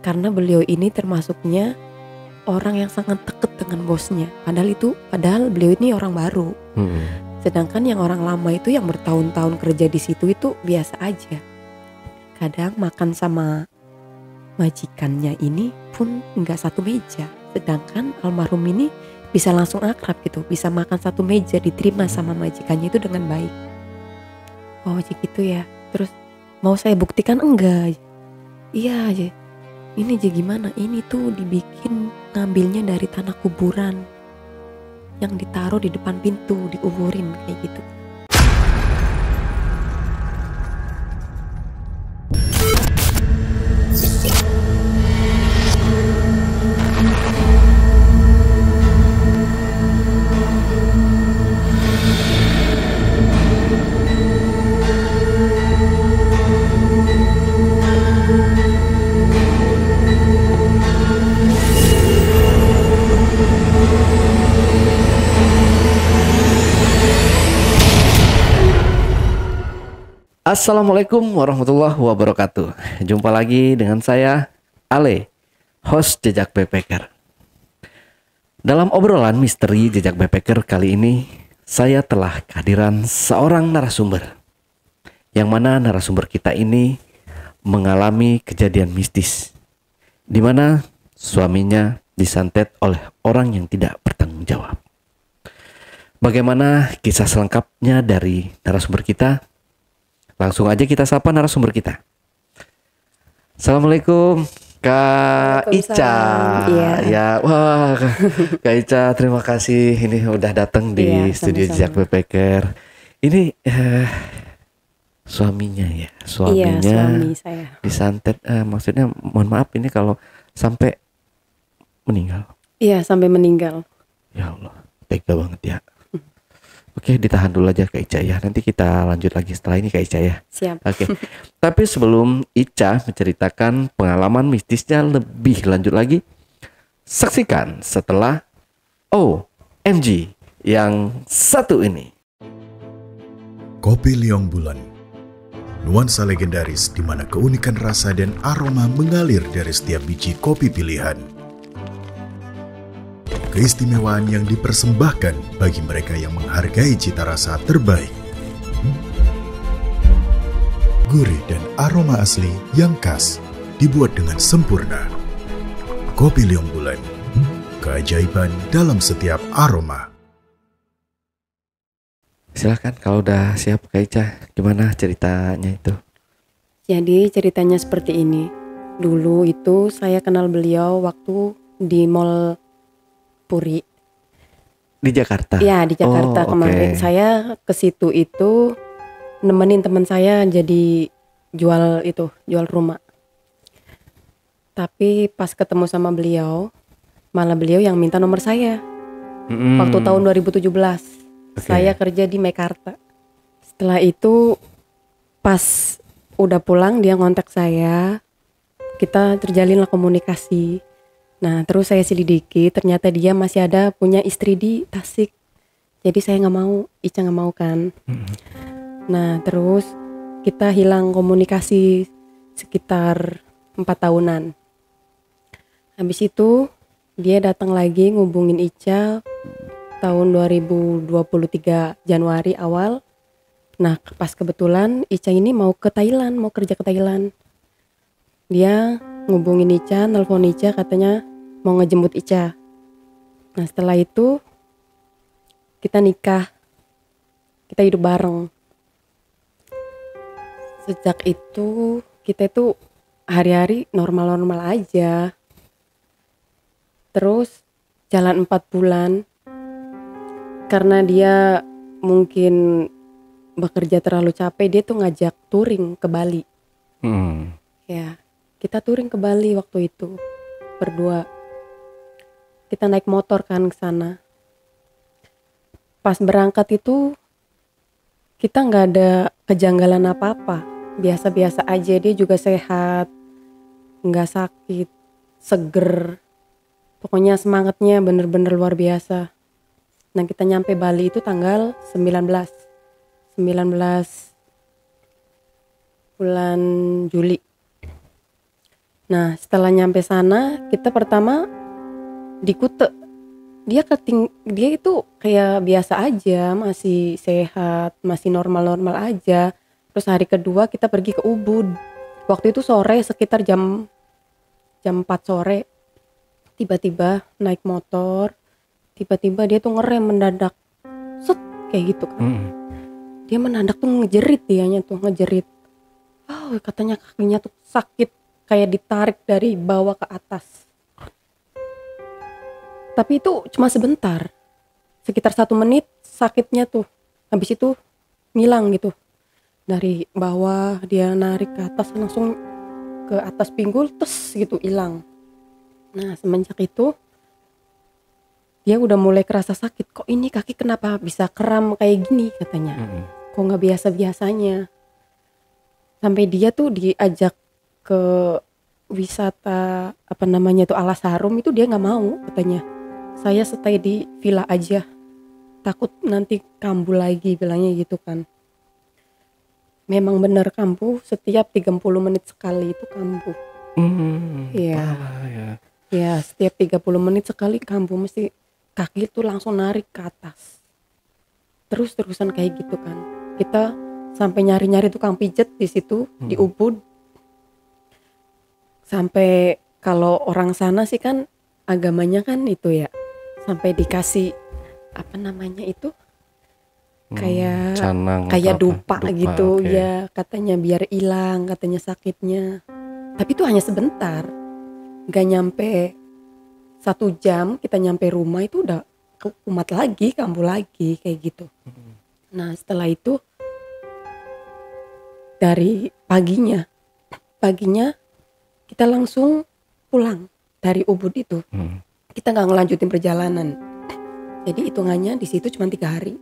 Karena beliau ini termasuknya orang yang sangat dekat dengan bosnya. Padahal beliau ini orang baru. Sedangkan yang orang lama itu yang bertahun-tahun kerja di situ itu biasa aja. Kadang makan sama majikannya ini pun nggak satu meja. Sedangkan almarhum ini bisa langsung akrab gitu, bisa makan satu meja, diterima sama majikannya itu dengan baik. Oh gitu ya. Terus mau saya buktikan enggak? Iya aja. Ini aja gimana? Ini tuh dibikin ngambilnya dari tanah kuburan yang ditaruh di depan pintu, dikuburin kayak gitu. Assalamualaikum warahmatullahi wabarakatuh. Jumpa lagi dengan saya, Ale, host Jejak Backpacker. Dalam obrolan misteri Jejak Backpacker kali ini, saya telah kehadiran seorang narasumber. Yang mana narasumber kita ini mengalami kejadian mistis, di mana suaminya disantet oleh orang yang tidak bertanggung jawab. Bagaimana kisah selengkapnya dari narasumber kita? Langsung aja kita sapa narasumber kita. Assalamualaikum Kak Ica. Iya. Ya, wah Kak Ica, terima kasih ini udah datang di studio Jejak Backpacker. Ini suaminya ya, Iya, suami saya. disantet. Maksudnya mohon maaf ini kalau sampai meninggal. Iya, sampai meninggal. Ya Allah, tega banget ya. Oke, ditahan dulu aja Kak Ica ya. Nanti kita lanjut lagi setelah ini Kak Ica ya. Siap. Oke. Tapi sebelum Ica menceritakan pengalaman mistisnya lebih lanjut lagi, saksikan setelah OMG yang satu ini. Kopi Liong Bulan. Nuansa legendaris di mana keunikan rasa dan aroma mengalir dari setiap biji kopi pilihan. Keistimewaan yang dipersembahkan bagi mereka yang menghargai cita rasa terbaik. Gurih dan aroma asli yang khas dibuat dengan sempurna. Kopi Liong Bulan, keajaiban dalam setiap aroma. Silakan kalau udah siap Kak Ica, gimana ceritanya itu? Jadi ceritanya seperti ini. Dulu itu saya kenal beliau waktu di Mall Puri. Di Jakarta? Iya, di Jakarta kemarin. Okay. Saya ke situ itu nemenin teman saya jadi jual rumah. Tapi pas ketemu sama beliau, malah beliau yang minta nomor saya. Waktu tahun 2017. Saya kerja di Mekarta. Setelah itu pas udah pulang dia ngontak saya. Kita terjalinlah komunikasi. Nah terus saya selidiki, ternyata dia masih ada punya istri di Tasik. Jadi saya gak mau, Ica gak mau kan. Nah terus kita hilang komunikasi sekitar 4 tahunan. Habis itu dia datang lagi ngubungin Ica tahun 2023 Januari awal. Nah pas kebetulan Ica ini mau ke Thailand, mau kerja ke Thailand. Dia ngubungin Ica, nelpon Ica katanya mau ngejemput Ica. Nah setelah itu kita nikah, kita hidup bareng. Sejak itu kita tuh hari-hari normal-normal aja. Terus jalan 4 bulan, karena dia mungkin bekerja terlalu capek, dia tuh ngajak touring ke Bali. Ya, kita touring ke Bali waktu itu berdua. Kita naik motor kan ke sana. Pas berangkat itu kita nggak ada kejanggalan apa-apa, biasa-biasa aja. Dia juga sehat, nggak sakit, seger. Pokoknya semangatnya bener-bener luar biasa. Nah kita nyampe Bali itu tanggal 19 bulan Juli. Nah setelah nyampe sana kita pertama di Kute. Dia itu kayak biasa aja, masih sehat, masih normal-normal aja. Terus hari kedua kita pergi ke Ubud. Waktu itu sore sekitar jam 4 sore. Tiba-tiba naik motor, tiba-tiba dia tuh ngerem mendadak. Set kayak gitu kan. Dia mendadak tuh ngejerit, ngejerit. Oh, katanya kakinya tuh sakit, kayak ditarik dari bawah ke atas. Tapi itu cuma sebentar, sekitar 1 menit sakitnya tuh. Habis itu ngilang gitu. Dari bawah dia narik ke atas, langsung ke atas pinggul, tes gitu hilang. Nah semenjak itu dia udah mulai kerasa sakit. Kok ini kaki kenapa bisa kram kayak gini katanya. Kok gak biasa-biasanya. Sampai dia tuh diajak ke wisata Alas Harum, itu dia gak mau katanya. Saya stay di villa aja, takut nanti kambuh lagi, bilangnya gitu kan. Memang benar kambuh, setiap 30 menit sekali itu kambuh. Iya. Ya, setiap 30 menit sekali kambuh, mesti kaki itu langsung narik ke atas. Terus-terusan kayak gitu kan. Kita sampai nyari-nyari tukang pijet di situ, di Ubud. Sampai kalau orang sana sih kan agamanya kan itu ya, sampai dikasih kayak canang kayak dupa gitu okay. ya, katanya biar hilang katanya sakitnya. Tapi itu hanya sebentar, nggak nyampe 1 jam kita nyampe rumah itu udah kumat lagi, kambuh lagi kayak gitu. Nah setelah itu dari paginya kita langsung pulang dari Ubud itu. Kita nggak ngelanjutin perjalanan. Jadi hitungannya di situ cuma 3 hari.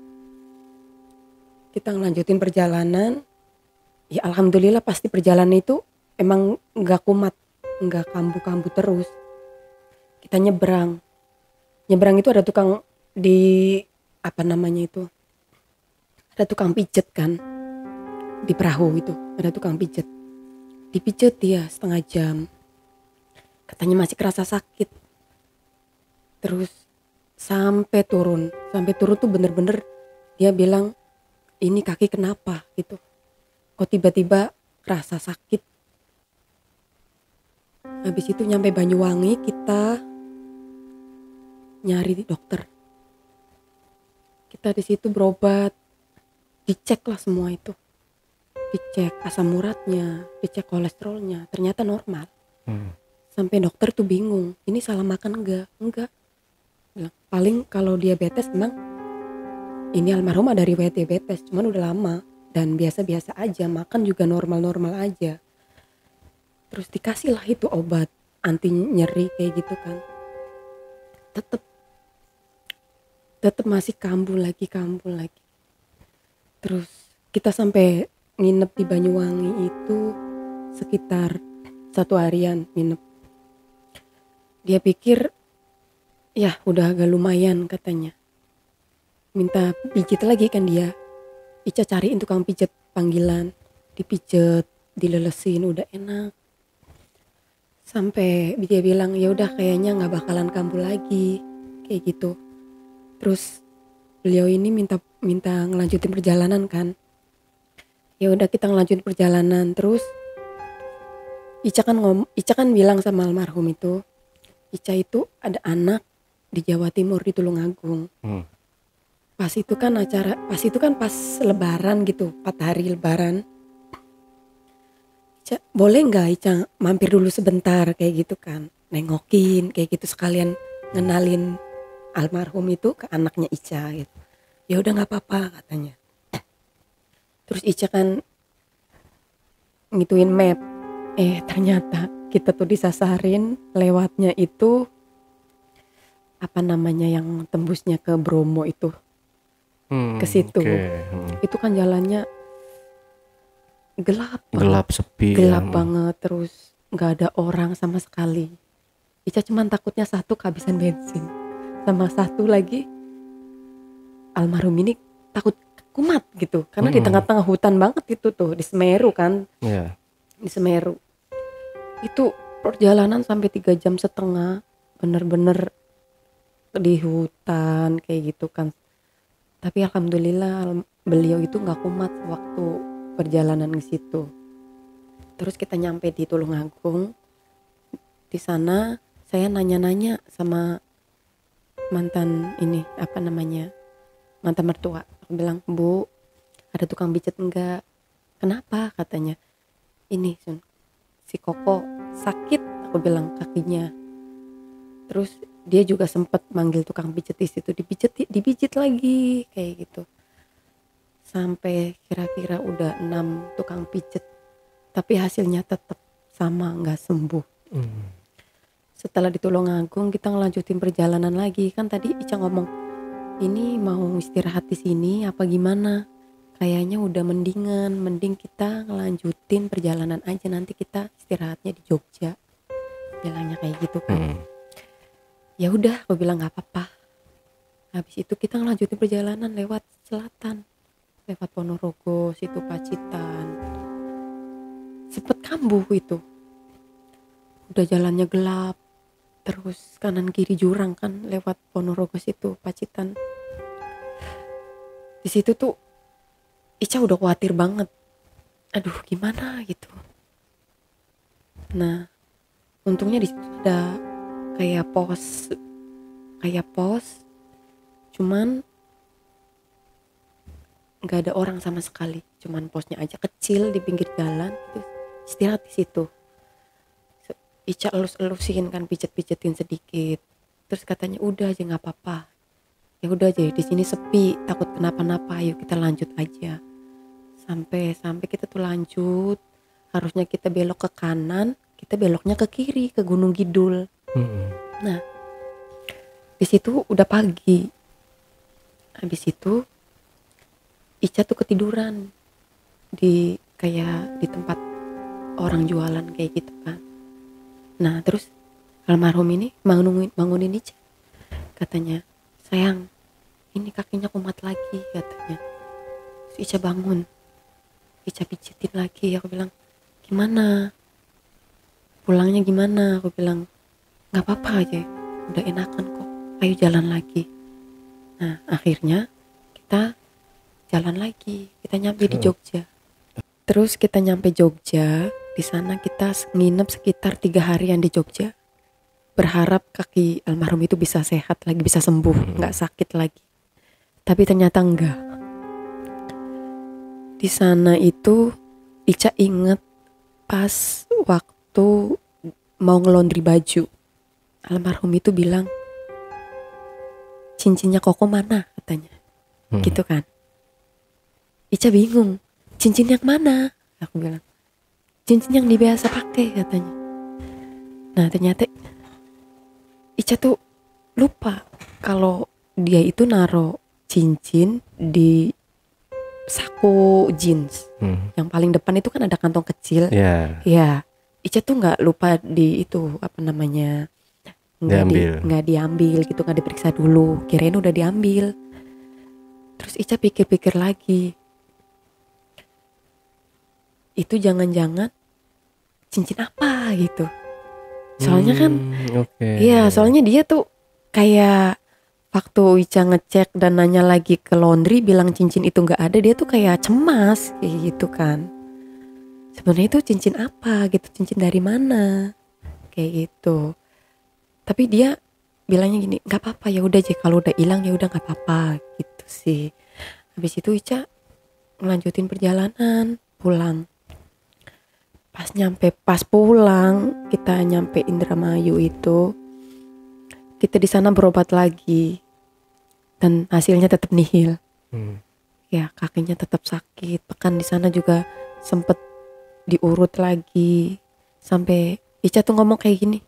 Kita ngelanjutin perjalanan. Ya alhamdulillah pasti perjalanan itu emang nggak kumat, nggak kambuh-kambuh terus. Kita nyebrang itu ada tukang ada tukang pijet kan di perahu itu, ada tukang pijet. Dipijet dia setengah jam. Katanya masih kerasa sakit. Terus sampai turun tuh bener-bener dia bilang, ini kaki kenapa gitu, kok tiba-tiba rasa sakit. Habis itu nyampe Banyuwangi kita nyari dokter. Kita di situ berobat, dicek lah semua itu, dicek asam uratnya, dicek kolesterolnya, ternyata normal. Sampai dokter tuh bingung, ini salah makan enggak. Bilang, paling kalau diabetes memang ini almarhum ada riwayat diabetes, cuman udah lama dan biasa-biasa aja, makan juga normal-normal aja. Terus dikasih lah itu obat anti nyeri kayak gitu kan. Tetep masih kambuh lagi. Terus kita sampai nginep di Banyuwangi itu sekitar 1 harian nginep. Dia pikir ya udah agak lumayan katanya. Minta pijit lagi kan dia. Ica cariin tukang pijet panggilan. Dipijet, dilelesin, udah enak. Sampai dia bilang ya udah kayaknya nggak bakalan kambuh lagi kayak gitu. Terus beliau ini minta ngelanjutin perjalanan kan. Ya udah kita ngelanjutin perjalanan. Terus Ica kan bilang sama almarhum itu, Ica itu ada anak di Jawa Timur di Tulungagung. Pas itu kan pas lebaran gitu, 4 hari lebaran. Ica, boleh nggak Ica mampir dulu sebentar kayak gitu kan, nengokin kayak gitu, sekalian ngenalin almarhum itu ke anaknya Ica gitu. Ya udah nggak apa-apa katanya. Terus Ica kan ngituin map, ternyata kita tuh disasarin lewatnya itu yang tembusnya ke Bromo itu, ke situ. Itu kan jalannya gelap sepi, gelap banget, terus nggak ada orang sama sekali. Ica cuman takutnya satu kehabisan bensin, sama satu lagi almarhum ini takut kumat gitu, karena di tengah-tengah hutan banget itu tuh di Semeru kan. Di Semeru itu Perjalanan sampai 3,5 jam, bener-bener di hutan kayak gitu kan. Tapi alhamdulillah beliau itu nggak kumat waktu perjalanan ke situ. Terus kita nyampe di Tulungagung. Di sana saya nanya-nanya sama mantan ini, mantan mertua. Aku bilang, "Bu, ada tukang pijat enggak?" "Kenapa?" katanya. "Ini Sun, si Koko sakit," aku bilang, "kakinya." Terus dia juga sempat manggil tukang pijat di situ, dipijit lagi kayak gitu. Sampai kira-kira udah 6 tukang pijat, tapi hasilnya tetap sama, nggak sembuh. Setelah di Tulungagung kita ngelanjutin perjalanan lagi. Kan tadi Ica ngomong, ini mau istirahat di sini apa gimana? Kayaknya udah mending kita ngelanjutin perjalanan aja, nanti kita istirahatnya di Jogja. Bilangnya kayak gitu kan. Ya udah, aku bilang nggak apa-apa. Habis itu kita ngelanjutin perjalanan lewat selatan, lewat Ponorogo, situ Pacitan. Sempet kambuh itu. Udah jalannya gelap, terus kanan kiri jurang kan, lewat Ponorogo situ Pacitan. Di situ tuh Ica udah khawatir banget. Aduh, gimana gitu. Nah, untungnya di situ ada kayak pos, cuman nggak ada orang sama sekali, cuman posnya aja kecil di pinggir jalan. Terus istirahat di situ. Ica elus-elusin kan, pijet-pijetin sedikit. Terus katanya udah aja nggak apa-apa. Ya udah aja, di sini sepi, takut kenapa-napa, ayo kita lanjut aja. Sampai kita tuh lanjut, harusnya kita belok ke kanan, kita beloknya ke kiri, ke Gunung Kidul. Nah, di situ udah pagi. Habis itu Ica tuh ketiduran di tempat orang jualan kayak gitu kan. Nah, terus almarhum ini bangunin Ica. Katanya, "Sayang, ini kakinya kumat lagi," katanya. Terus Ica bangun. Ica pijitin lagi. Aku bilang, "Gimana? Pulangnya gimana?" Aku bilang, "Gak apa-apa aja, udah enakan kok, ayo jalan lagi." Nah, akhirnya kita jalan lagi. Kita nyampe di Jogja. Terus kita nyampe Jogja. Di sana kita nginep sekitar 3 harian di Jogja. Berharap kaki almarhum itu bisa sehat lagi, bisa sembuh, gak sakit lagi. Tapi ternyata enggak. Di sana itu Ica inget pas waktu mau ngelondri baju, almarhum itu bilang, "Cincinnya Koko mana?" katanya. Gitu kan. Ica bingung, cincin yang mana? Aku bilang, "Cincin yang biasa pakai," katanya. Nah, ternyata Ica tuh lupa kalau dia itu naro cincin di saku jeans. Yang paling depan itu kan ada kantong kecil. Ya, Ica tuh nggak lupa di itu nggak diambil gitu, nggak diperiksa dulu. Kirain udah diambil. Terus Ica pikir-pikir lagi, itu jangan-jangan cincin apa gitu. Soalnya kan, iya, soalnya dia tuh kayak waktu Ica ngecek dan nanya lagi ke laundry bilang cincin itu nggak ada, dia tuh kayak cemas kayak gitu kan. Sebenarnya itu cincin apa gitu, cincin dari mana kayak gitu. Tapi dia bilangnya gini, nggak apa-apa, ya udah aja, kalau udah hilang ya udah nggak apa-apa gitu sih. Habis itu Ica ngelanjutin perjalanan pulang. Pas pulang kita nyampe Indramayu itu, kita di sana berobat lagi dan hasilnya tetap nihil. Ya, kakinya tetap sakit. Pekan di sana juga sempet diurut lagi. Sampai Ica tuh ngomong kayak gini,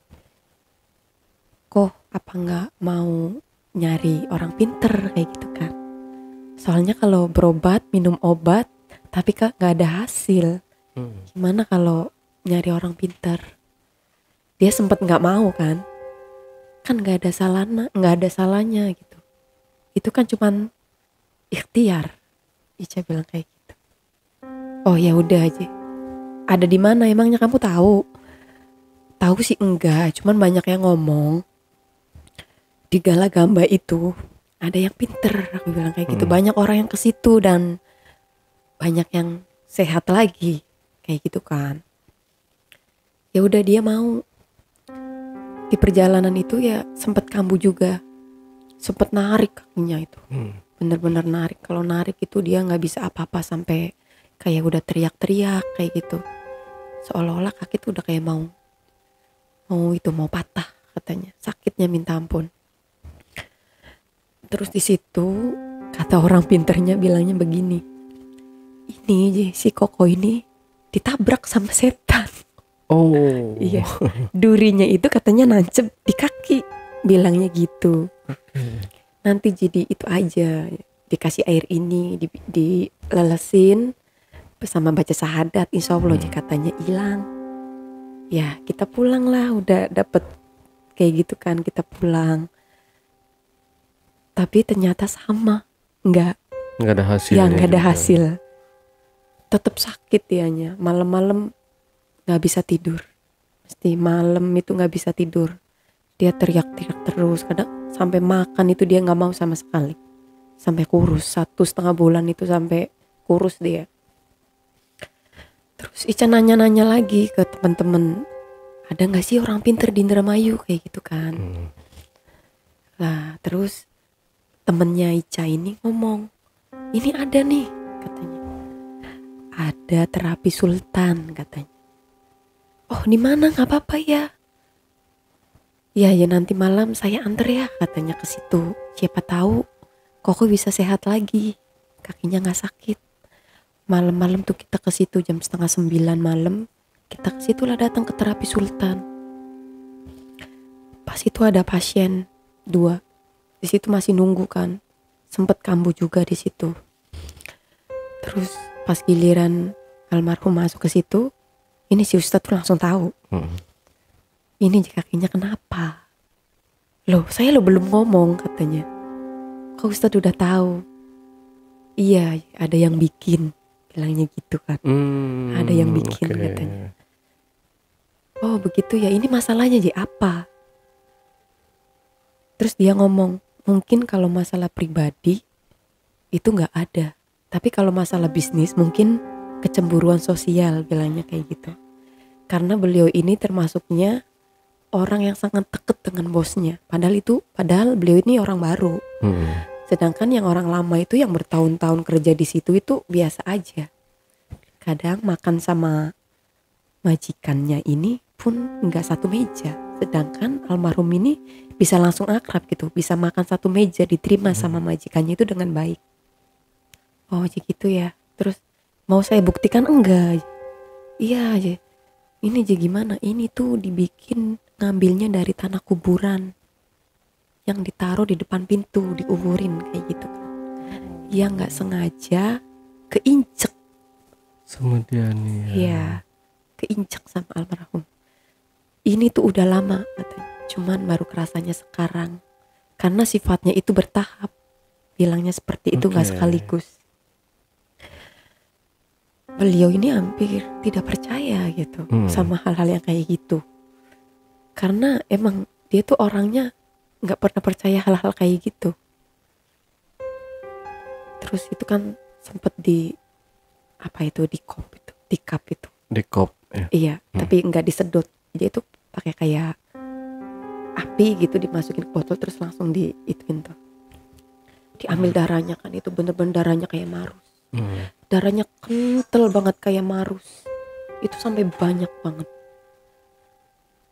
"Kok apa nggak mau nyari orang pinter kayak gitu kan? Soalnya kalau berobat, minum obat, tapi kak nggak ada hasil. Gimana kalau nyari orang pinter?" Dia sempet nggak mau kan nggak ada salahnya gitu. Itu kan cuman ikhtiar. Ica bilang kayak gitu. "Oh ya udah aja. Ada di mana emangnya kamu tahu?" tahu sih enggak, cuman banyak yang ngomong di Gala Gamba itu ada yang pinter, aku bilang kayak gitu. Banyak orang yang ke situ dan banyak yang sehat lagi kayak gitu kan. Ya udah dia mau. Di perjalanan itu ya sempat kambuh juga, sempat narik kakinya itu, bener-bener narik. Kalau narik itu dia nggak bisa apa-apa sampai kayak udah teriak-teriak kayak gitu, seolah-olah kaki tuh udah kayak mau patah katanya, sakitnya minta ampun. Terus di situ kata orang pinternya bilangnya begini, ini si Koko ini ditabrak sama setan. Oh. Iya, durinya itu katanya nancep di kaki, bilangnya gitu. Nanti jadi itu aja, dikasih air ini, dilelesin, bersama baca syahadat, insya Allah katanya hilang. Ya kita pulang lah, udah dapet kayak gitu kan, kita pulang. Tapi ternyata sama, nggak ada hasil. Ya nggak ada hasil, tetap sakit dianya. Malam-malam nggak bisa tidur, mesti malam itu nggak bisa tidur, dia teriak-teriak terus. Kadang sampai makan itu dia nggak mau sama sekali, sampai kurus 1,5 bulan itu, sampai kurus dia. Terus Ica nanya-nanya lagi ke teman-teman, ada nggak sih orang pinter di Indramayu kayak gitu kan. Lah terus temennya Ica ini ngomong, ini ada nih katanya, ada terapi sultan katanya. Oh di mana, nggak apa-apa ya. Ya nanti malam saya anter ya katanya ke situ. Siapa tahu Koko bisa sehat lagi, kakinya nggak sakit. Malam-malam tuh kita ke situ jam 8:30 malam. Kita ke situ lah, datang ke terapi sultan. Pas itu ada pasien 2 di situ masih nunggu kan. Sempet kambuh juga di situ. Terus pas giliran almarhum masuk ke situ, ini si Ustadz tuh langsung tahu. Ini kakinya kenapa? Loh, saya belum ngomong katanya. Kok Ustadz udah tahu? Iya, ada yang bikin, bilangnya gitu kan. Ada yang bikin katanya. Oh begitu ya, ini masalahnya apa? Terus dia ngomong, mungkin kalau masalah pribadi itu nggak ada, tapi kalau masalah bisnis mungkin kecemburuan sosial, bilangnya kayak gitu. Karena beliau ini termasuknya orang yang sangat deket dengan bosnya. Padahal beliau ini orang baru. Sedangkan yang orang lama itu yang bertahun-tahun kerja di situ itu biasa aja. Kadang makan sama majikannya ini pun nggak satu meja. Sedangkan almarhum ini bisa langsung akrab gitu, bisa makan satu meja, diterima sama majikannya itu dengan baik. Oh gitu ya. Terus mau saya buktikan enggak? Iya aja. Ini aja gimana? Ini tuh dibikin, ngambilnya dari tanah kuburan yang ditaruh di depan pintu, diuburin kayak gitu kan. Dia nggak sengaja keinjek sama dia nih. Iya, keinjek sama almarhum. Ini tuh udah lama katanya, cuman baru kerasanya sekarang. Karena sifatnya itu bertahap. Bilangnya seperti itu, nggak sekaligus. Beliau ini hampir tidak percaya gitu sama hal-hal yang kayak gitu. Karena emang dia tuh orangnya nggak pernah percaya hal-hal kayak gitu. Terus itu kan sempet di cup itu. Di cup ya. Iya, tapi nggak disedot. Jadi itu pakai kayak api gitu, dimasukin ke botol terus langsung diituin tuh. Diambil darahnya kan, itu bener-bener darahnya kayak marus. Darahnya kental banget kayak marus. Itu sampai banyak banget.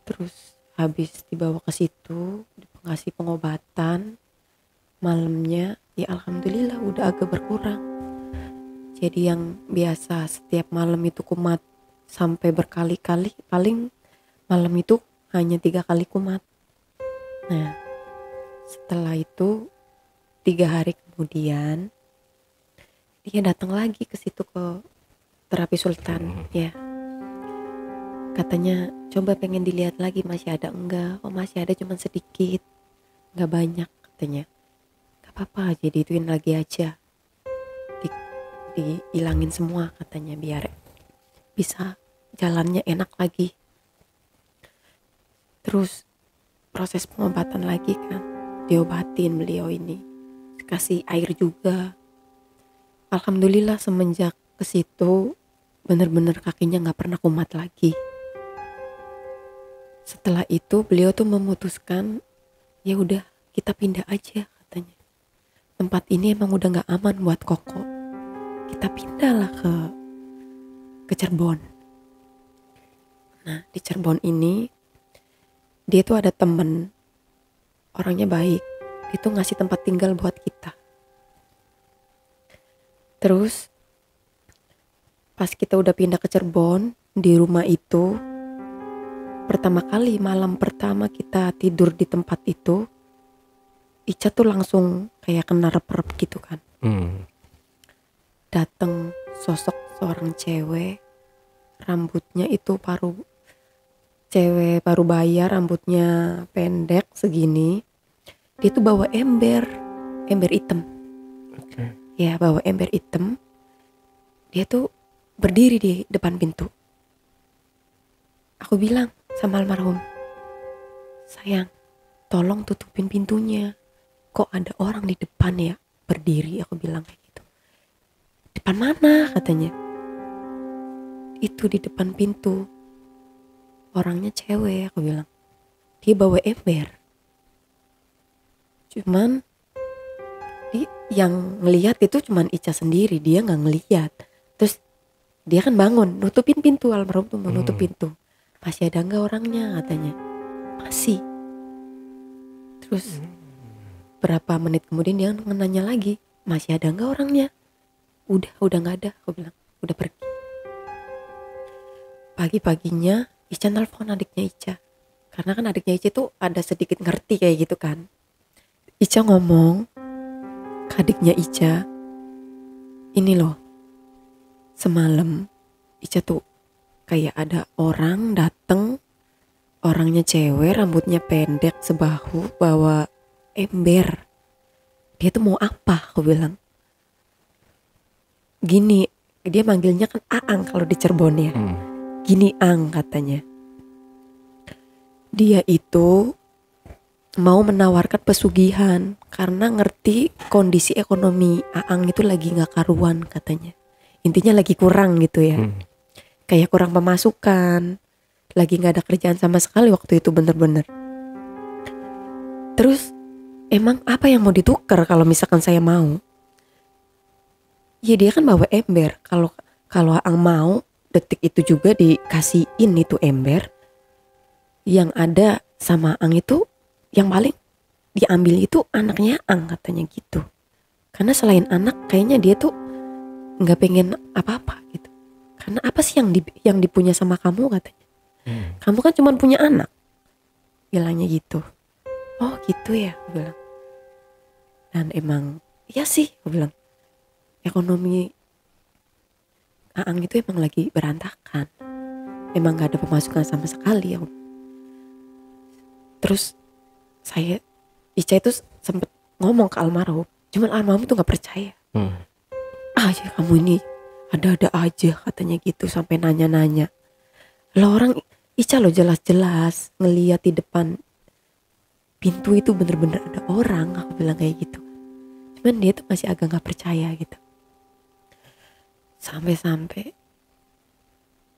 Terus habis dibawa ke situ, dikasih pengobatan. Malamnya ya alhamdulillah udah agak berkurang. Jadi yang biasa setiap malam itu kumat sampai berkali-kali, paling malam itu hanya 3 kali kumat. Nah setelah itu 3 hari kemudian dia datang lagi ke situ, ke terapi sultan ya. Katanya coba pengen dilihat lagi masih ada enggak. Oh masih ada, cuman sedikit, enggak banyak katanya. Gak apa-apa, jadi ituin lagi aja, dihilangin semua katanya biar bisa jalannya enak lagi. Terus proses pengobatan lagi kan, diobatin beliau ini, kasih air juga. Alhamdulillah semenjak ke situ bener-bener kakinya nggak pernah kumat lagi. Setelah itu beliau tuh memutuskan, ya udah kita pindah aja katanya. Tempat ini emang udah nggak aman buat Koko. Kita pindahlah ke Cirebon. Nah di Cirebon ini dia tuh ada temen, orangnya baik. Dia tuh ngasih tempat tinggal buat kita. Terus pas kita udah pindah ke Cirebon, di rumah itu pertama kali malam pertama kita tidur di tempat itu, Ica tuh langsung kayak kena rep-rep gitu kan. Dateng sosok seorang cewek, rambutnya itu cewek paruh baya, rambutnya pendek segini. Dia tuh bawa ember hitam. Ya bawa ember hitam. Dia tuh berdiri di depan pintu. Aku bilang sama almarhum, sayang tolong tutupin pintunya, kok ada orang di depan ya berdiri. Aku bilang kayak gitu. Depan mana katanya? Itu di depan pintu. Orangnya cewek, aku bilang. Dia bawa ember. Cuman yang ngelihat itu cuman Ica sendiri, dia nggak ngelihat. Terus dia kan bangun, nutupin pintu, almarhum tuh mau nutup pintu. Masih ada nggak orangnya katanya? Masih. Terus berapa menit kemudian dia nanya lagi, masih ada nggak orangnya? Udah nggak ada, aku bilang, udah pergi. Pagi-paginya Ica nelfon adiknya Ica, karena kan adiknya Ica tuh ada sedikit ngerti kayak gitu kan. Ica ngomong ke adiknya Ica, ini loh, semalam Ica tuh kayak ada orang dateng, orangnya cewek, rambutnya pendek sebahu, bawa ember. Dia tuh mau apa? Aku bilang. Gini, dia manggilnya kan Aang kalau di Cirebon ya. Gini Ang katanya. Dia itu mau menawarkan pesugihan karena ngerti kondisi ekonomi Aang itu lagi gak karuan katanya. Intinya lagi kurang gitu ya. Kayak kurang pemasukan, lagi gak ada kerjaan sama sekali waktu itu bener-bener. Terus emang apa yang mau ditukar kalau misalkan saya mau? Ya dia kan bawa ember. Kalau Aang mau, detik itu juga dikasihin itu ember. Yang ada sama Aang itu, yang paling diambil itu anaknya Aang katanya gitu. Karena selain anak kayaknya dia tuh gak pengen apa-apa gitu. Karena apa sih yang dipunya sama kamu katanya? Kamu kan cuma punya anak. Bilangnya gitu. Oh gitu ya, aku bilang. Dan emang iya sih, aku bilang. Ekonomi Aang itu emang lagi berantakan. Emang gak ada pemasukan sama sekali ya. Terus Ica itu sempet ngomong ke almarhum. Cuman almarhum tuh gak percaya. Ya kamu ini ada-ada aja katanya gitu, sampai nanya-nanya. Lah orang Ica lo jelas-jelas ngeliat di depan pintu itu bener-bener ada orang, aku bilang kayak gitu. Cuman dia tuh masih agak gak percaya gitu. Sampai-sampai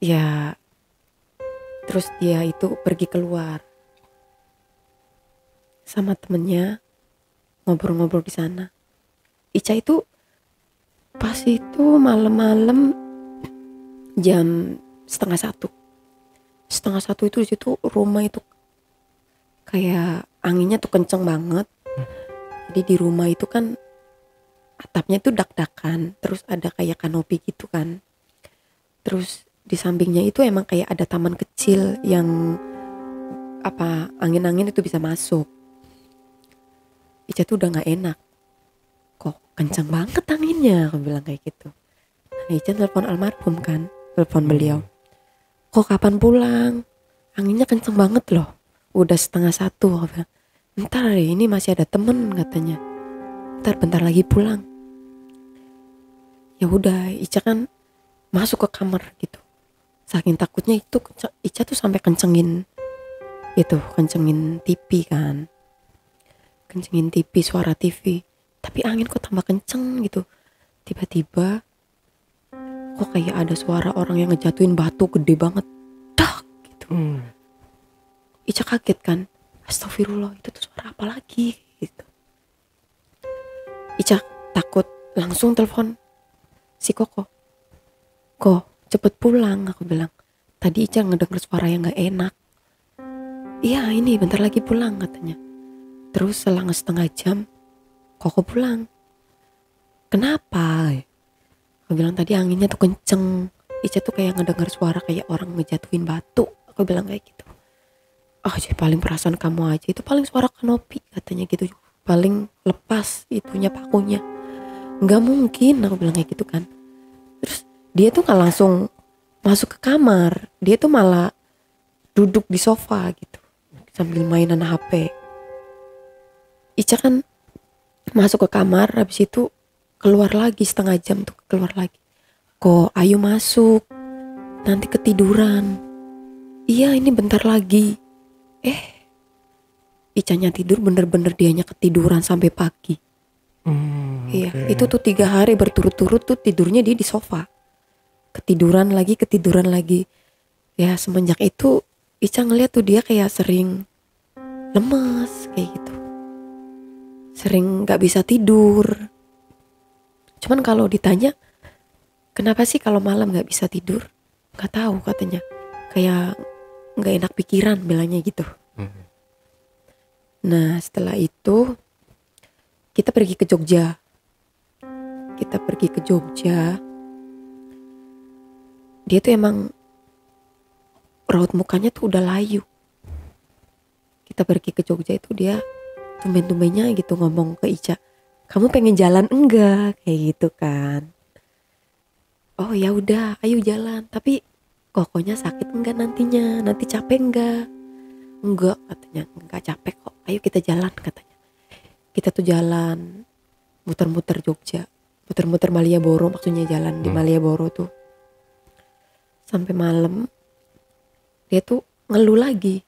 ya terus dia itu pergi keluar sama temennya, ngobrol-ngobrol di sana. Ica itu pas itu malam-malam jam 12:30 itu di situ rumah itu kayak anginnya tuh kenceng banget. Jadi di rumah itu kan atapnya tuh dak-dakan, terus ada kayak kanopi gitu kan. Terus di sampingnya itu emang kayak ada taman kecil yang angin-angin itu bisa masuk. Ica tuh udah gak enak, kok kencang banget anginnya, aku bilang kayak gitu. Nah, Ica telepon almarhum kan, telepon beliau, kok kapan pulang, anginnya kencang banget loh, udah 12:30. Aku bilang, ntar ini masih ada temen katanya, bentar lagi pulang. Ya udah, Ica kan masuk ke kamar gitu, saking takutnya itu Ica tuh sampai kencengin itu kencengin TV kan, kencengin TV, suara TV, tapi angin kok tambah kenceng gitu. Tiba-tiba kok kayak ada suara orang yang ngejatuhin batu gede banget, dak gitu. Ica kaget kan, astagfirullah, itu tuh suara apa lagi gitu. Ica takut, langsung telepon si Koko. Kok cepet pulang, aku bilang. Tadi Ica ngedenger suara yang gak enak. Iya ini bentar lagi pulang katanya. Terus selang setengah jam Koko pulang. Kenapa? Aku bilang tadi anginnya tuh kenceng. Ica tuh kayak ngedenger suara kayak orang ngejatuhin batu. Aku bilang kayak gitu. Jadi paling perasaan kamu aja, itu paling suara kanopi katanya gitu. Paling lepas itunya pakunya. Nggak mungkin, aku bilang kayak gitu kan. Terus dia tuh nggak langsung masuk ke kamar, dia tuh malah duduk di sofa gitu sambil mainan HP. Ica kan masuk ke kamar, habis itu keluar lagi setengah jam tuh keluar lagi. Kok ayo masuk, nanti ketiduran. Iya ini bentar lagi. Icanya tidur, bener-bener dianya ketiduran sampai pagi. Iya, itu tuh 3 hari berturut-turut tuh tidurnya dia di sofa. Ketiduran lagi. Ya semenjak itu Ica ngeliat tuh dia kayak sering lemes kayak gitu. Sering gak bisa tidur. Cuman kalau ditanya kenapa sih kalau malam gak bisa tidur, gak tahu katanya. Kayak gak enak pikiran bilangnya gitu. Nah setelah itu kita pergi ke Jogja. Dia tuh emang raut mukanya tuh udah layu. Kita pergi ke Jogja itu dia tumben-tumbennya gitu ngomong ke Ica, kamu pengen jalan enggak? Kayak gitu kan. Oh ya udah, ayo jalan. Tapi Kokonya sakit enggak nantinya? Nanti capek enggak? Enggak katanya, enggak capek kok. Ayo kita jalan katanya. Kita tuh jalan muter-muter Jogja, muter-muter Malioboro, maksudnya jalan di Malioboro tuh. Sampai malam dia tuh ngeluh lagi.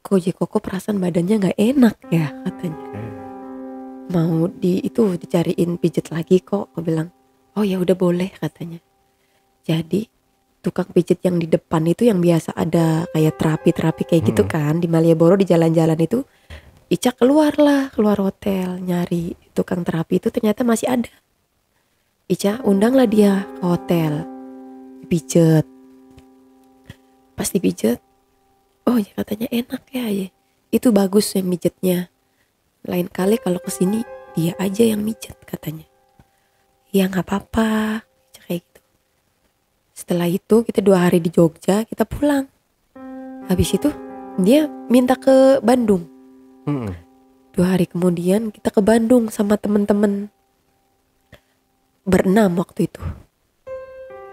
Koko perasaan badannya nggak enak ya katanya. Mau dicariin pijet lagi kok. Aku bilang, oh ya udah boleh katanya. Jadi tukang pijet yang di depan itu yang biasa ada kayak terapi kayak gitu kan di Malioboro di jalan-jalan itu. Ica keluar hotel nyari tukang terapi itu, ternyata masih ada. Ica undanglah dia ke hotel, dipijet. Pas dipijet, oh ya katanya enak ya. Itu bagus yang mijetnya. Lain kali kalau kesini dia aja yang mijet katanya. Ya nggak apa-apa, kayak gitu. Setelah itu kita 2 hari di Jogja, kita pulang. Habis itu dia minta ke Bandung. 2 hari kemudian kita ke Bandung sama temen-temen berenam waktu itu.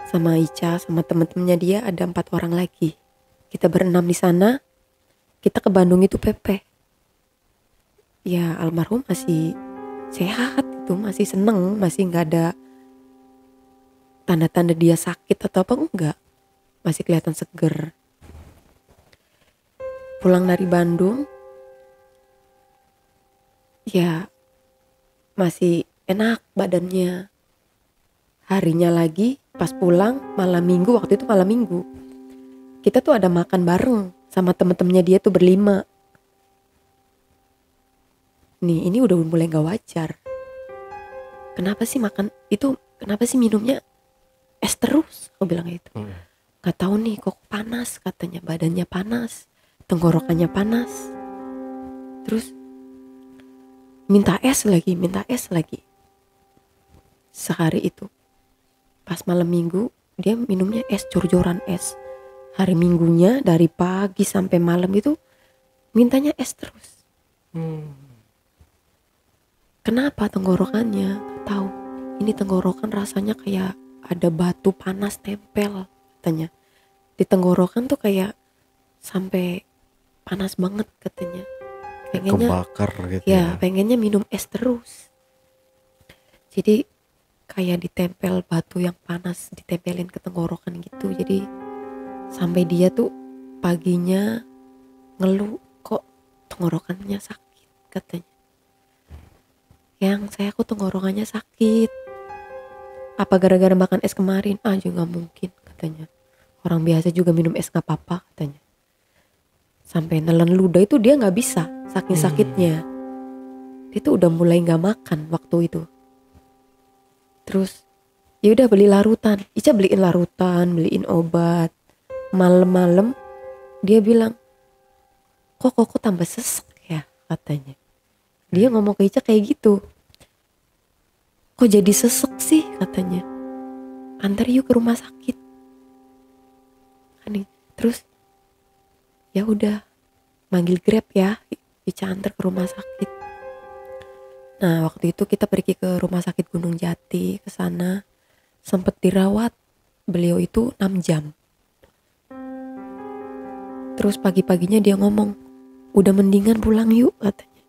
Sama Ica, sama temen-temennya dia ada 4 orang lagi. Kita berenam di sana. Kita ke Bandung itu Pepe. Ya almarhum masih sehat itu, masih seneng, masih nggak ada tanda-tanda dia sakit atau apa, enggak. Masih kelihatan seger. Pulang dari Bandung, ya masih enak badannya. Harinya lagi pas pulang malam minggu, waktu itu malam minggu, kita tuh ada makan bareng sama temen-temennya dia tuh berlima. Nih ini udah mulai gak wajar. Kenapa sih makan itu, kenapa sih minumnya es terus? Aku bilang gitu. Gak tahu nih kok panas katanya, badannya panas, tenggorokannya panas. Terus minta es lagi. Sehari itu pas malam minggu dia minumnya es, jor-joran es. Hari minggunya dari pagi sampai malam itu mintanya es terus. Kenapa tenggorokannya? Gak tahu. Ini tenggorokan rasanya kayak ada batu panas tempel katanya. Di tenggorokan tuh kayak sampai panas banget katanya. Pengennya kebakar gitu ya. Pengennya minum es terus. Jadi kayak ditempel batu yang panas, ditempelin ke tenggorokan gitu. Jadi sampai dia tuh paginya ngeluh, kok tenggorokannya sakit katanya. Yang saya aku tenggorokannya sakit. Apa gara-gara makan es kemarin? Ah juga mungkin katanya. Orang biasa juga minum es gak apa-apa katanya. Sampai nelen ludah itu dia gak bisa, saking sakitnya. Dia tuh udah mulai gak makan waktu itu. Terus ya udah beli larutan. Ica beliin larutan, beliin obat. Malam-malam dia bilang, kok tambah sesek ya katanya. Dia ngomong ke Ica kayak gitu. Kok jadi sesek sih katanya. Antar yuk ke rumah sakit. Terus ya udah manggil Grab ya, Ica antar ke rumah sakit. Nah waktu itu kita pergi ke rumah sakit Gunung Jati, ke sana sempet dirawat beliau itu 6 jam. Terus pagi-paginya dia ngomong, udah mendingan pulang yuk katanya.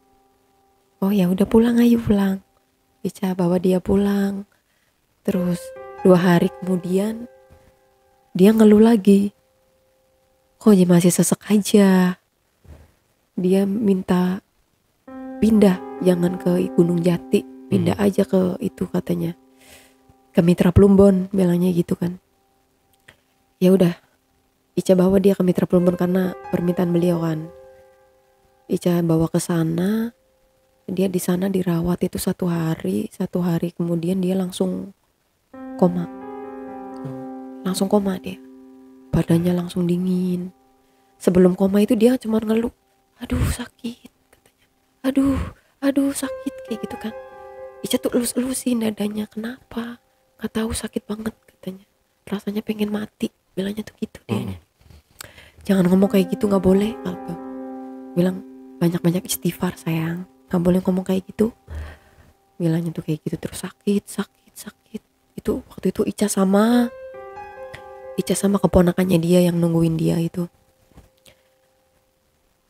Oh ya udah pulang, ayo pulang. Ica bawa dia pulang. Terus 2 hari kemudian dia ngeluh lagi. Kok dia masih sesek aja. Dia minta pindah, jangan ke Gunung Jati, pindah aja ke itu katanya, ke Mitra Plumbon, bilangnya gitu kan. Ya udah, Ica bawa dia ke Mitra Plumbon karena permintaan beliau kan. Ica bawa ke sana. Dia di sana dirawat itu 1 hari. 1 hari kemudian dia langsung koma. Langsung koma dia. Badannya langsung dingin. Sebelum koma itu dia cuma ngeluh, aduh sakit katanya. Aduh sakit kayak gitu kan. Ica tuh elus-elusin dadanya, kenapa? Gak tahu sakit banget katanya. Rasanya pengen mati, bilangnya tuh gitu dia. Jangan ngomong kayak gitu, gak boleh. Apa? Bilang banyak-banyak istighfar sayang. Gak boleh ngomong kayak gitu. Bilangnya tuh kayak gitu. Terus sakit. Itu waktu itu Ica sama keponakannya dia yang nungguin dia itu.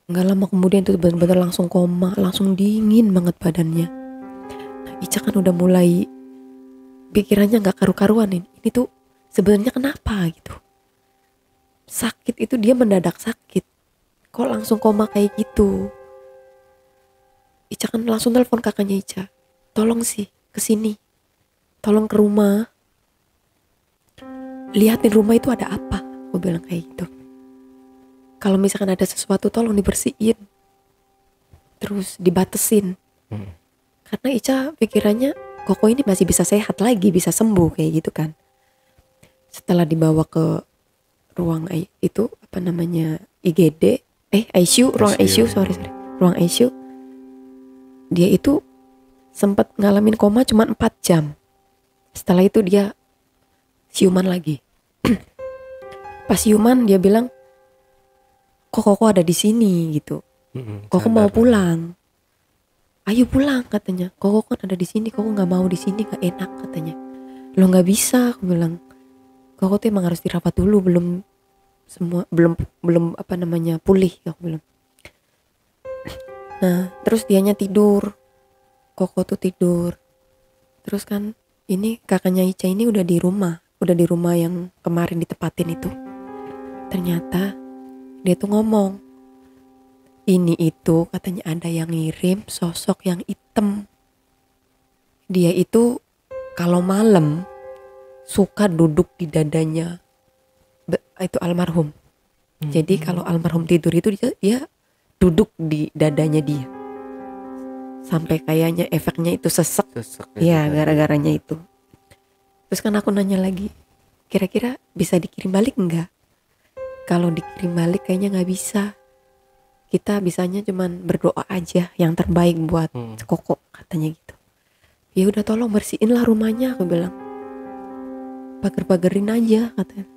Gak lama kemudian tuh bener-bener langsung koma. Langsung dingin banget badannya. Nah Ica kan udah mulai pikirannya gak karu-karuan ini tuh sebenarnya kenapa gitu. Sakit itu dia mendadak sakit. Kok langsung koma kayak gitu. Ica kan langsung telepon kakaknya Ica, tolong sih kesini, tolong ke rumah, liatin rumah itu ada apa. Aku bilang kayak gitu. Kalau misalkan ada sesuatu tolong dibersihin, terus dibatesin. Karena Ica pikirannya Koko ini masih bisa sehat lagi, bisa sembuh kayak gitu kan. Setelah dibawa ke ruang itu apa namanya IGD, ICU, ruang ICU, ruang ICU. Dia itu sempat ngalamin koma cuma 4 jam. Setelah itu dia siuman lagi. Pas siuman dia bilang, kok Koko ada di sini gitu. Koko mau pulang. Ayo pulang katanya. Koko kan ada di sini. Koko nggak mau di sini, nggak enak katanya. Lo nggak bisa, aku bilang. Koko tuh emang harus dirawat dulu, belum apa namanya pulih, aku bilang. Nah terus dianya tidur, Koko tuh tidur. Terus kan ini kakaknya Ica ini udah di rumah yang kemarin ditempatin itu. Ternyata dia tuh ngomong, ini itu katanya ada yang ngirim sosok yang hitam. Dia itu kalau malam suka duduk di dadanya itu almarhum. Jadi kalau almarhum tidur itu dia duduk di dadanya dia. Sampai kayaknya efeknya itu sesek ya gara-garanya itu. Terus kan aku nanya lagi, kira-kira bisa dikirim balik enggak? Kalau dikirim balik kayaknya gak bisa. Kita bisanya cuman berdoa aja yang terbaik buat Koko katanya gitu. Ya udah tolong bersihin lah rumahnya, aku bilang. Pager-pagerin aja katanya.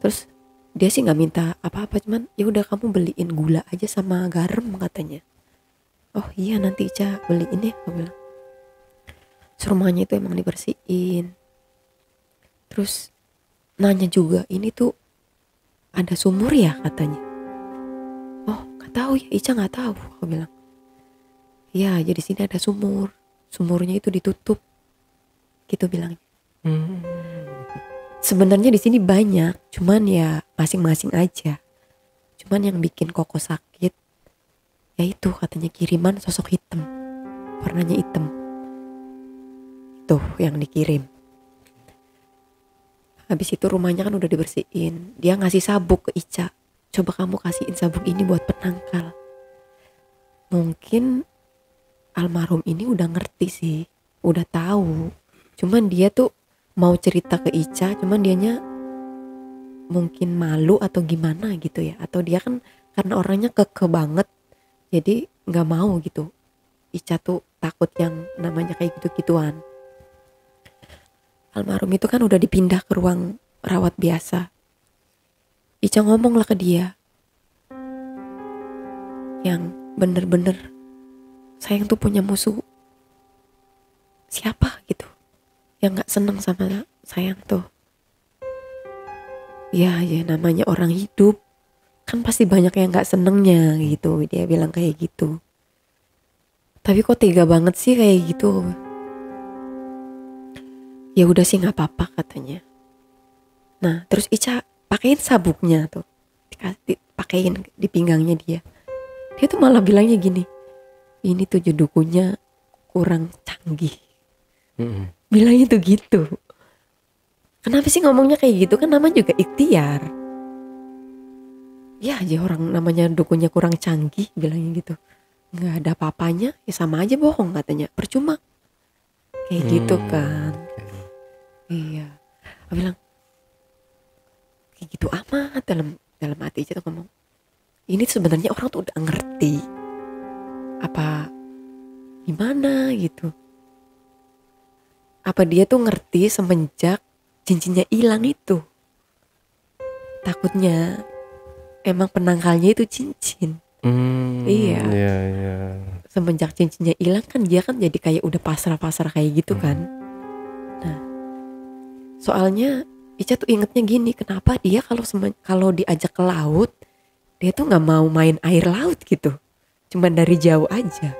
Terus dia sih nggak minta apa-apa, cuman ya udah kamu beliin gula aja sama garam katanya. Oh iya nanti Ica beliin ya, aku bilang. Rumahnya itu emang dibersihin. Terus nanya juga, ini tuh ada sumur ya katanya. Oh nggak tahu ya, Ica nggak tahu, aku bilang. Ya jadi sini ada sumurnya itu ditutup, gitu bilangnya. Sebenarnya di sini banyak, cuman ya masing-masing aja. Cuman yang bikin Koko sakit Ya itu katanya kiriman sosok hitam, warnanya hitam. Tuh yang dikirim. Habis itu rumahnya kan udah dibersihin. Dia ngasih sabuk ke Ica. Coba kamu kasihin sabuk ini buat penangkal. Mungkin almarhum ini udah ngerti sih, udah tahu. Cuman dia tuh mau cerita ke Ica, cuman dianya mungkin malu atau gimana gitu ya. Atau dia kan karena orangnya keke banget, jadi nggak mau gitu. Ica tuh takut yang namanya kayak gitu-gituan. Almarhum itu kan udah dipindah ke ruang rawat biasa. Ica ngomong lah ke dia, yang bener-bener sayang tuh punya musuh siapa gitu, yang gak seneng sama sayang tuh. Ya namanya orang hidup kan pasti banyak yang gak senengnya gitu. Dia bilang kayak gitu. Tapi kok tega banget sih kayak gitu. Ya udah sih gak apa-apa katanya. Nah terus Ica pakein sabuknya tuh, pakein di pinggangnya dia. Dia tuh malah bilangnya gini, ini tuh dukunya kurang canggih. Bilangnya tuh gitu. Kenapa sih ngomongnya kayak gitu? Kan namanya juga ikhtiar. Ya aja orang namanya dukunya kurang canggih, bilangnya gitu. Nggak ada apa-apanya, ya sama aja bohong katanya. Percuma. Kayak gitu kan. Iya. Aku bilang kayak gitu amat, dalam hati aja tuh ngomong. Ini sebenarnya orang tuh udah ngerti. Apa gimana gitu. Apa dia tuh ngerti semenjak cincinnya hilang itu. Takutnya emang penangkalnya itu cincin. Iya. Semenjak cincinnya hilang kan dia kan jadi kayak udah pasrah-pasrah kayak gitu kan. Nah, soalnya Ica tuh ingetnya gini, kenapa dia kalau diajak ke laut, dia tuh nggak mau main air laut gitu, cuman dari jauh aja.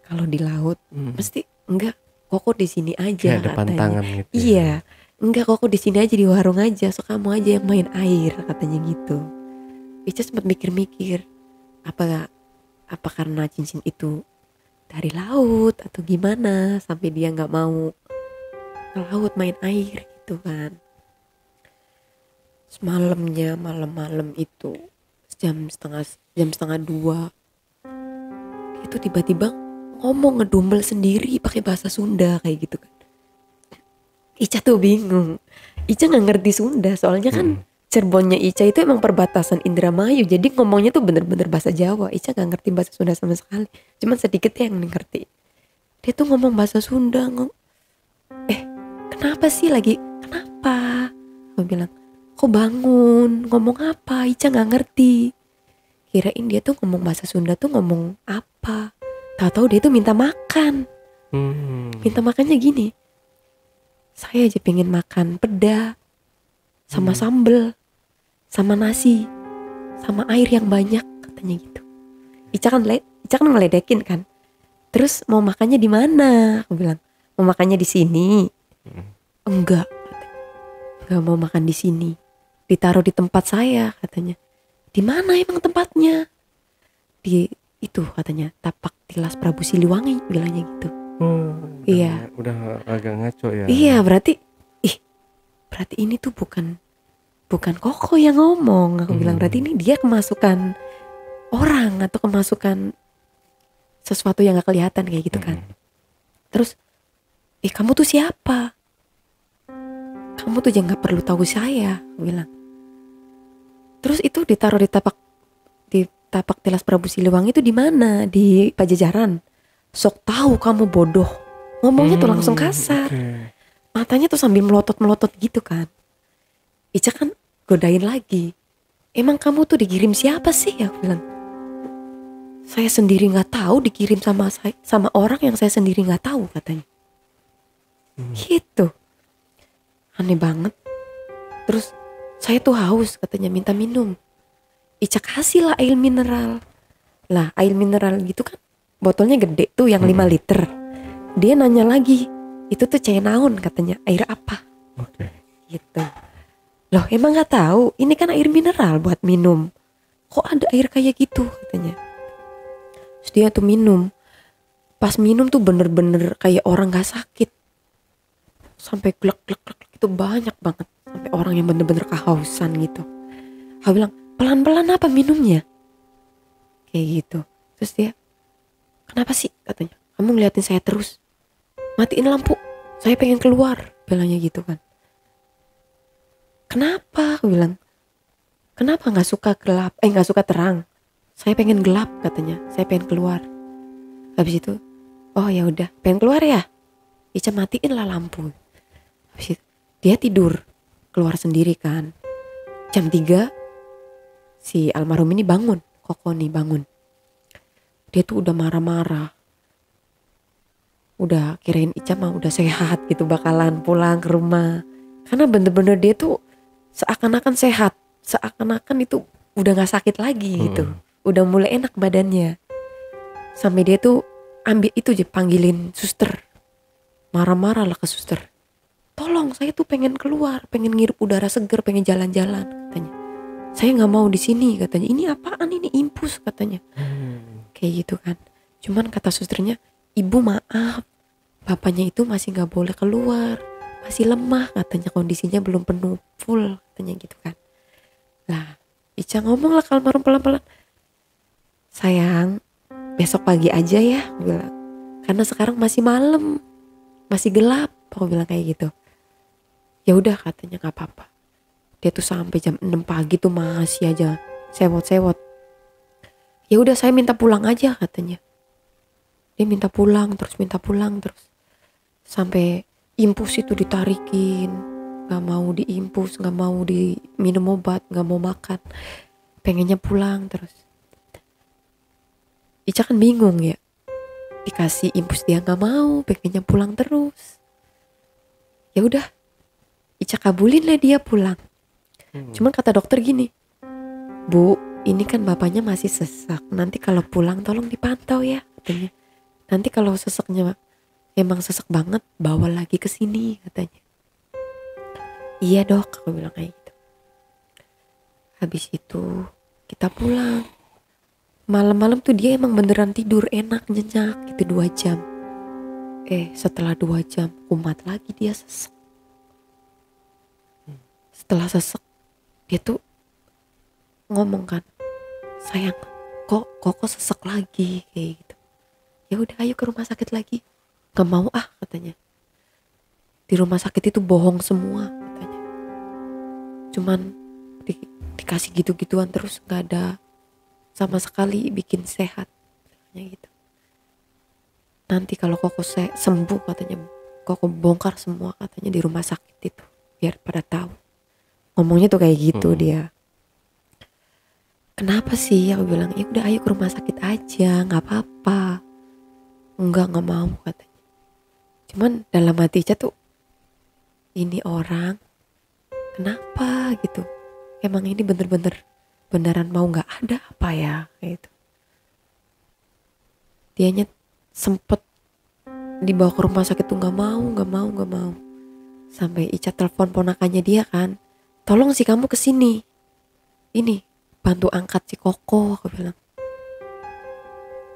Kalau di laut, mesti enggak, Koko di sini aja. Kayak ada pantangan gitu. Iya, enggak Koko di sini aja di warung aja, so kamu aja yang main air katanya gitu. Ica sempat mikir-mikir, apa karena cincin itu dari laut atau gimana sampai dia nggak mau ke laut main air gitu kan. Semalamnya malam itu jam setengah 2 itu tiba-tiba ngomong ngedumel sendiri pakai bahasa Sunda kayak gitu kan. Ica tuh bingung. Ica nggak ngerti Sunda soalnya kan Cirebonnya Ica itu emang perbatasan Indramayu, jadi ngomongnya tuh bener-bener bahasa Jawa. Ica nggak ngerti bahasa Sunda sama sekali, cuman sedikit yang ngerti. Dia tuh ngomong bahasa Sunda. Kenapa sih lagi? Kenapa? Aku bilang, kok bangun? Ngomong apa? Ica gak ngerti. Kirain dia tuh ngomong bahasa Sunda tuh ngomong apa? Tahu-tahu dia tuh minta makan. Minta makannya gini. Saya aja pengen makan peda, sama sambel, sama nasi, sama air yang banyak katanya gitu. Ica kan ngeledekin kan. Terus mau makannya di mana? Aku bilang, mau makannya di sini. Enggak mau makan di sini, ditaruh di tempat saya katanya. Di mana emang tempatnya? Di itu katanya Tapak Tilas Prabu Siliwangi, bilangnya gitu. Iya. Udah agak ngaco ya. Iya berarti ini tuh bukan Koko yang ngomong. Aku bilang berarti ini dia kemasukan orang atau kemasukan sesuatu yang gak kelihatan kayak gitu kan. Terus kamu tuh siapa? Kamu tuh jangan gak perlu tahu saya, aku bilang. Terus itu ditaruh di tapak Tilas Prabu Siliwangi itu di mana? Di Pajajaran. Sok tahu kamu bodoh. Ngomongnya tuh langsung kasar. Matanya tuh sambil melotot-melotot gitu kan. Ica kan godain lagi. Emang kamu tuh dikirim siapa sih? Aku bilang. Saya sendiri nggak tahu dikirim sama orang yang saya sendiri nggak tahu katanya. Gitu. Aneh banget. Terus saya tuh haus katanya, minta minum. Ica kasih lah air mineral. Lah air mineral gitu kan botolnya gede tuh yang 5 liter. Dia nanya lagi, itu tuh cai naon katanya, air apa? Gitu. Loh emang gak tahu, ini kan air mineral buat minum. Kok ada air kayak gitu katanya. Terus dia tuh minum. Pas minum tuh bener-bener kayak orang gak sakit. Sampai glek-glek itu banyak banget. Sampai orang yang bener-bener kehausan gitu. Aku bilang, pelan-pelan apa minumnya? Kayak gitu. Terus dia, kenapa sih katanya? Kamu ngeliatin saya terus. Matiin lampu, saya pengen keluar. Bilangnya gitu kan. Kenapa? Aku bilang, kenapa gak suka gelap? Gak suka terang. Saya pengen gelap katanya. Saya pengen keluar. Habis itu, oh ya udah, pengen keluar ya? Ica matiin lah lampu. Habis itu, dia tidur. Keluar sendiri kan. Jam 3, si almarhum ini bangun. Koko nih bangun. Dia tuh udah marah-marah. Udah kirain Ica mah udah sehat gitu, bakalan pulang ke rumah. Karena bener-bener dia tuh seakan-akan sehat. Seakan-akan itu udah gak sakit lagi gitu. Udah mulai enak badannya. Sampai dia tuh ambil itu aja, panggilin suster. Marah-marah lah ke suster. Tolong, saya tuh pengen keluar, pengen ngirup udara segar, pengen jalan-jalan katanya. Saya nggak mau di sini katanya. Ini apaan ini, infus katanya. Kayak gitu kan. Cuman kata susternya, ibu maaf, bapaknya itu masih nggak boleh keluar, masih lemah katanya, kondisinya belum penuh full katanya gitu kan. Lah, Ica ngomong lah ke almarhum pelan-pelan. Sayang, besok pagi aja ya, aku bilang. Karena sekarang masih malam, masih gelap, aku bilang kayak gitu. Ya udah katanya nggak apa-apa. Dia tuh sampai jam 6 pagi tuh masih aja sewot-sewot. Ya udah saya minta pulang aja katanya. Dia minta pulang terus. Sampai infus itu ditarikin, nggak mau diinfus, nggak mau diminum obat, nggak mau makan, pengennya pulang terus. Ica kan bingung ya, dikasih infus dia nggak mau, pengennya pulang terus. Ya udah, Ica kabulin lah dia pulang. Cuman kata dokter gini, Bu, ini kan bapaknya masih sesak, nanti kalau pulang tolong dipantau ya katanya. Nanti kalau seseknya emang sesek banget, bawa lagi ke sini katanya. Iya dok, aku bilang kayak gitu. Habis itu kita pulang. Malam-malam tuh dia emang beneran tidur enak, nyenyak gitu 2 jam. Setelah 2 jam kumat lagi dia sesek. Setelah sesek dia tuh ngomong kan, sayang kok sesek lagi kayak gitu. Ya udah ayo ke rumah sakit lagi. Gak mau katanya. Di rumah sakit itu bohong semua katanya. Cuman dikasih gitu-gituan terus, gak ada sama sekali bikin sehat katanya gitu. Nanti kalau Koko sembuh katanya, Koko bongkar semua katanya di rumah sakit itu, biar pada tahu. Ngomongnya tuh kayak gitu dia. Kenapa sih? Aku bilang, ya udah ayo ke rumah sakit aja, nggak apa-apa. Nggak mau katanya. Cuman dalam hati Ica tuh, ini orang kenapa gitu? Emang ini bener-bener beneran mau nggak ada apa ya? Gitu. Dianya sempet dibawa ke rumah sakit tuh nggak mau. Sampai Ica telepon ponakannya dia kan, tolong sih kamu kesini, ini bantu angkat si Koko, aku bilang.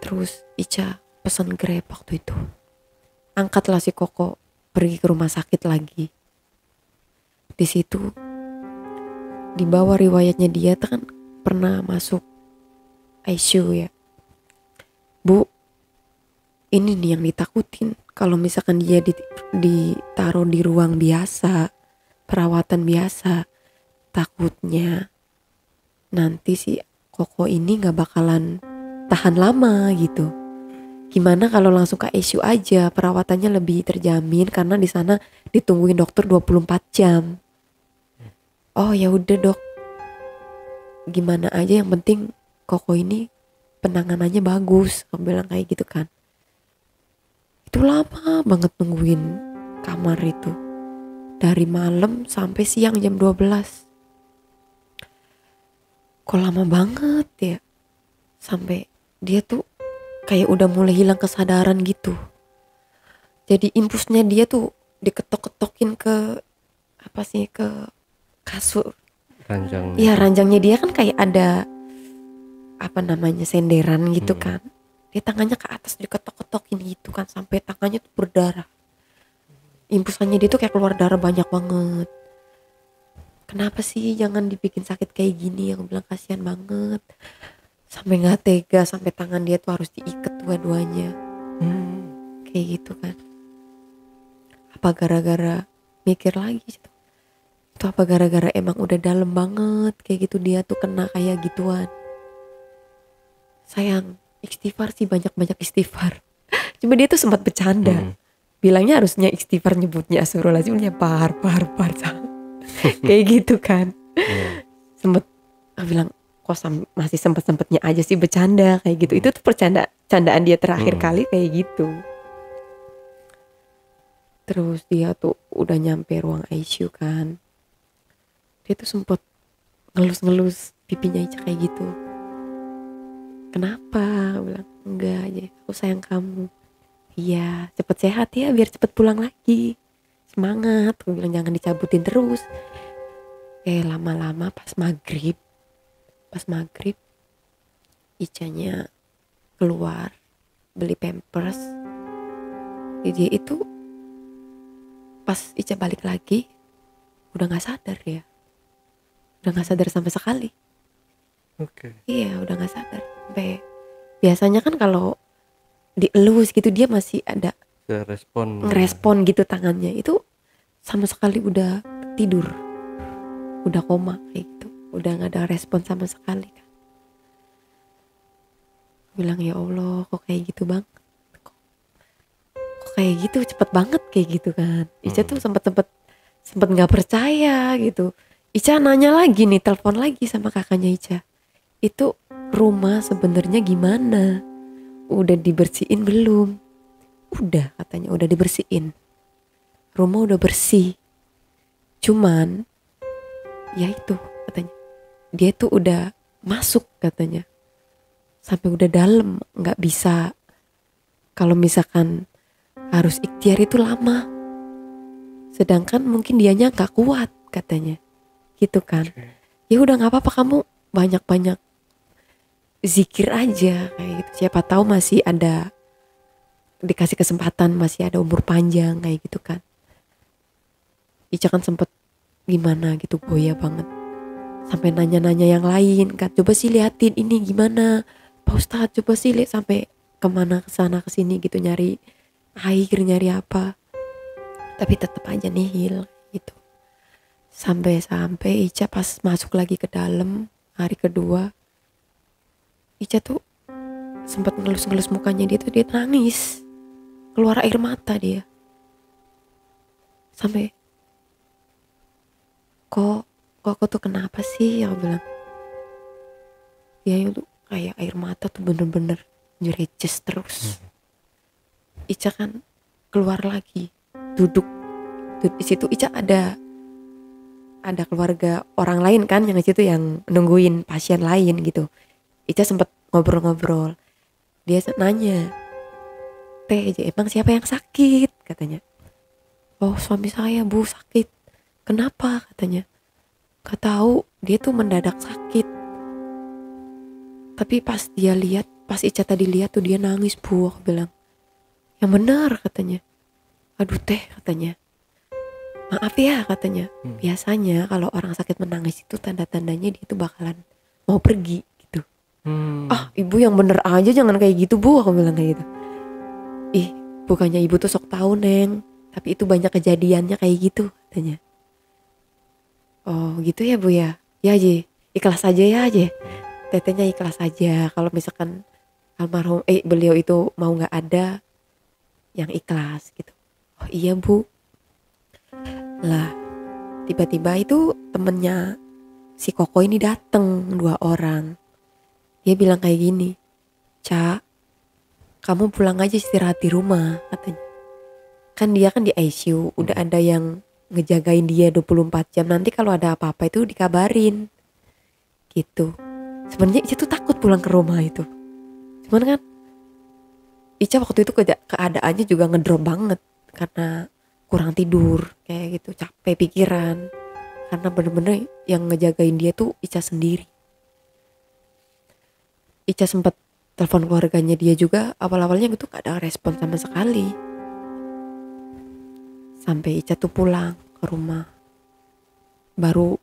Terus Ica pesan Grab waktu itu, angkatlah si Koko, pergi ke rumah sakit lagi. Di situ dibawa riwayatnya, dia kan pernah masuk ICU ya. Bu, ini nih yang ditakutin, kalau misalkan dia ditaruh di ruang biasa, perawatan biasa, takutnya nanti si Koko ini gak bakalan tahan lama gitu. Gimana kalau langsung ke ICU aja, perawatannya lebih terjamin karena di sana ditungguin dokter 24 jam. Oh ya udah dok, gimana aja yang penting Koko ini penanganannya bagus, aku bilang kayak gitu kan. Itu lama banget nungguin kamar itu, dari malam sampai siang jam 12. Kok lama banget ya, sampai dia tuh kayak udah mulai hilang kesadaran gitu. Jadi infusnya dia tuh diketok-ketokin ke ke kasur. Ranjangnya. Iya, ranjangnya dia kan kayak ada senderan gitu kan. Kayak tangannya ke atas diketok-ketokin gitu kan, sampai tangannya tuh berdarah. Impusannya dia tuh kayak keluar darah banyak banget. Kenapa sih jangan dibikin sakit kayak gini? Aku bilang kasihan banget. Sampai nggak tega, sampai tangan dia tuh harus diikat dua-duanya. Kayak gitu kan. Apa gara-gara mikir lagi gitu. Itu apa gara-gara emang udah dalam banget kayak gitu dia tuh kena kayak gituan. Sayang, istighfar sih, banyak-banyak istighfar. Cuma dia tuh sempat bercanda. Bilangnya harusnya istighfar, nyebutnya astagfirullahaladzim, par. Kayak gitu kan. Sempet bilang kok masih sempet-sempetnya aja sih bercanda kayak gitu. Itu tuh candaan dia terakhir kali kayak gitu. Terus dia tuh udah nyampe ruang ICU kan. Dia tuh sempet ngelus-ngelus pipinya Ica kayak gitu. Kenapa? Aku bilang enggak aja, aku sayang kamu. Iya, cepet sehat ya biar cepet pulang lagi. Semangat, aku bilang jangan dicabutin terus. Lama-lama pas maghrib Icanya keluar beli pampers. Dia itu pas Ica balik lagi udah nggak sadar ya, udah nggak sadar sama sekali. Iya, udah nggak sadar. Sampai biasanya kan kalau dielus gitu dia masih ada ngerespon gitu tangannya, itu sama sekali udah tidur, udah koma kayak gitu, udah nggak ada respon sama sekali kan. Bilang ya Allah kok kayak gitu bang, kok kayak gitu cepet banget kayak gitu kan. Ica tuh sempet nggak percaya gitu. Ica nanya lagi nih, telepon lagi sama kakaknya Ica, itu rumah sebenarnya gimana, udah dibersihin belum? Udah, katanya udah dibersihin, rumah udah bersih, cuman ya itu katanya dia tuh udah masuk katanya sampai udah dalam, nggak bisa, kalau misalkan harus ikhtiar itu lama, sedangkan mungkin dianya nggak kuat katanya gitu kan. Ya udah nggak apa-apa, kamu banyak-banyak zikir aja kayak gitu, siapa tahu masih ada, dikasih kesempatan, masih ada umur panjang kayak gitu kan. Ica kan sempet gimana gitu, goya banget, sampai nanya-nanya yang lain kan, coba sih liatin ini gimana Pak Ustadz, coba sih lihat, sampai kemana, kesana kesini gitu, nyari air, nyari apa, tapi tetap aja nihil gitu. Sampai Ica pas masuk lagi ke dalam hari kedua, Ica tuh sempat ngelus-ngelus mukanya dia tuh, dia nangis, keluar air mata dia. Sampai kok aku tuh kenapa sih, aku bilang. Dia itu kayak air mata tuh bener-bener nyereces terus. Ica kan keluar lagi, duduk di situ. Ica ada keluarga orang lain kan yang di situ yang nungguin pasien lain gitu. Ica sempet ngobrol-ngobrol. Dia nanya, Teh, emang siapa yang sakit? Katanya. Oh, suami saya bu sakit. Kenapa? Katanya. Gak tahu, dia tuh mendadak sakit. Tapi pas Ica tadi lihat tuh dia nangis bu. Aku bilang, yang benar katanya. Aduh Teh katanya, maaf ya katanya. Biasanya kalau orang sakit menangis itu tanda-tandanya dia tuh bakalan mau pergi gitu. Ah ibu yang bener aja, jangan kayak gitu bu, aku bilang kayak gitu. Ih bukannya ibu tuh sok tahu Neng, tapi itu banyak kejadiannya kayak gitu katanya. Oh gitu ya bu ya. Ya aja, ikhlas aja ya aja. Tetenya ikhlas aja, kalau misalkan almarhum beliau itu mau nggak ada, yang ikhlas gitu. Oh iya bu. Lah tiba-tiba itu temennya si Koko ini dateng, 2 orang. Dia bilang kayak gini, Ca, kamu pulang aja istirahat di rumah katanya. Kan dia kan di ICU, udah ada yang ngejagain dia 24 jam. Nanti kalau ada apa-apa itu dikabarin gitu. Sebenarnya Ica tuh takut pulang ke rumah itu. Cuman kan Ica waktu itu keadaannya juga ngedrop banget karena kurang tidur kayak gitu, capek pikiran, karena bener-bener yang ngejagain dia tuh Ica sendiri. Ica sempet telepon keluarganya dia juga awal-awalnya gitu gak ada respon sama sekali. Sampai Ica tuh pulang ke rumah, baru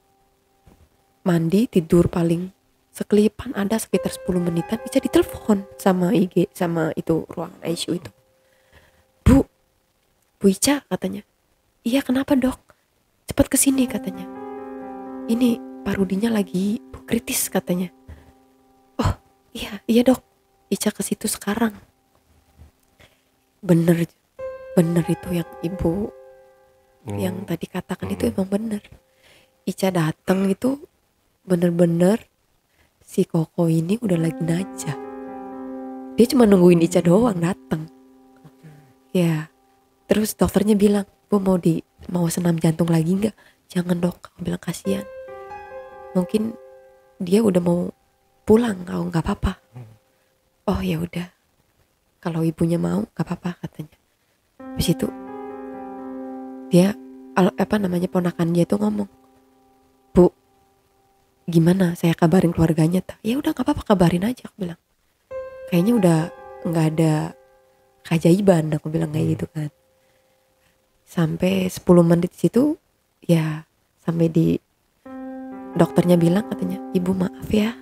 mandi tidur paling sekelipan ada sekitar 10 menitan Ica ditelepon sama IG, sama itu ruangan ICU itu. Bu Ica katanya. Iya kenapa dok? Cepat kesini katanya. Ini Pak Rudinya lagi kritis katanya. Oh iya dok. Ica ke situ sekarang. Bener itu yang ibu yang tadi katakan itu emang bener. Ica datang itu bener-bener si Koko ini udah lagi najah. Dia cuma nungguin Ica doang datang. Ya, terus dokternya bilang, Bu mau senam jantung lagi nggak? Jangan dok, aku bilang kasihan. Mungkin dia udah mau pulang, kalau nggak apa-apa. Oh ya udah, kalau ibunya mau nggak apa-apa katanya. Habis itu dia ponakan dia tuh ngomong, Bu, gimana? Saya kabarin keluarganya tak? Ya udah nggak apa-apa, kabarin aja, aku bilang. Kayaknya udah nggak ada keajaiban, aku bilang kayak gitu kan. Sampai 10 menit situ, ya sampai di dokternya bilang katanya, Ibu maaf ya,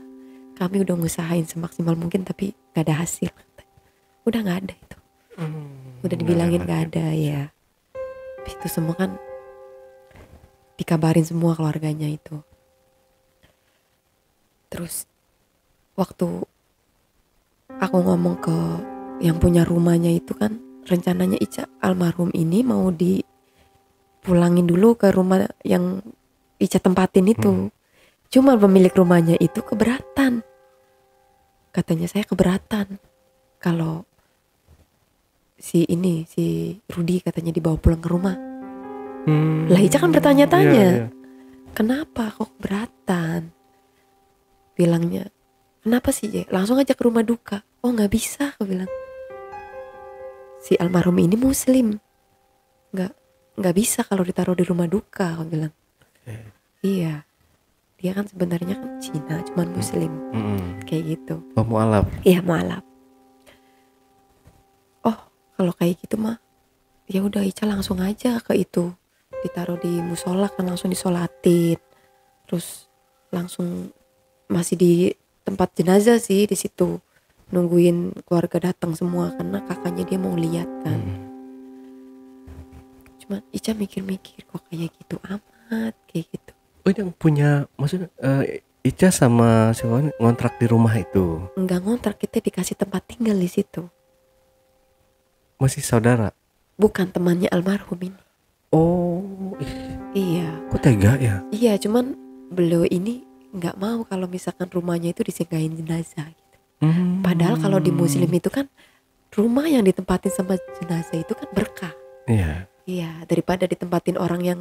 kami udah ngusahain semaksimal mungkin tapi gak ada hasil. Udah gak ada itu. Udah dibilangin gak ada ya. Habis itu semua kan dikabarin semua keluarganya itu. Terus waktu aku ngomong ke yang punya rumahnya itu kan, rencananya Ica almarhum ini mau dipulangin dulu ke rumah yang Ica tempatin itu. Cuma pemilik rumahnya itu keberatan. Katanya saya keberatan kalau si Rudi katanya dibawa pulang ke rumah. Lah Ica kan bertanya-tanya, kenapa kok keberatan? Bilangnya, kenapa sih Je? Langsung aja ke rumah duka. Oh nggak bisa, aku bilang. Si almarhum ini muslim, nggak bisa kalau ditaruh di rumah duka, aku bilang. Iya, dia kan sebenarnya kan Cina, cuman muslim, kayak gitu. Oh mualaf. Iya mualaf. Oh kalau kayak gitu mah, ya udah Ica langsung aja ke itu, ditaruh di musola kan, langsung disolatin, terus langsung masih di tempat jenazah sih di situ, nungguin keluarga datang semua karena kakaknya dia mau lihat kan. Cuman Ica mikir-mikir kok kayak gitu amat, kayak gitu. Oh yang punya maksudnya Ica sama si Wan ngontrak di rumah itu? Enggak ngontrak, kita dikasih tempat tinggal di situ. Masih saudara? Bukan, temannya almarhum ini. Oh iya. Kok tega ya? Iya, cuman beliau ini nggak mau kalau misalkan rumahnya itu disinggahin jenazah gitu. Padahal kalau di muslim itu kan rumah yang ditempatin sama jenazah itu kan berkah. Iya. Iya, daripada ditempatin orang yang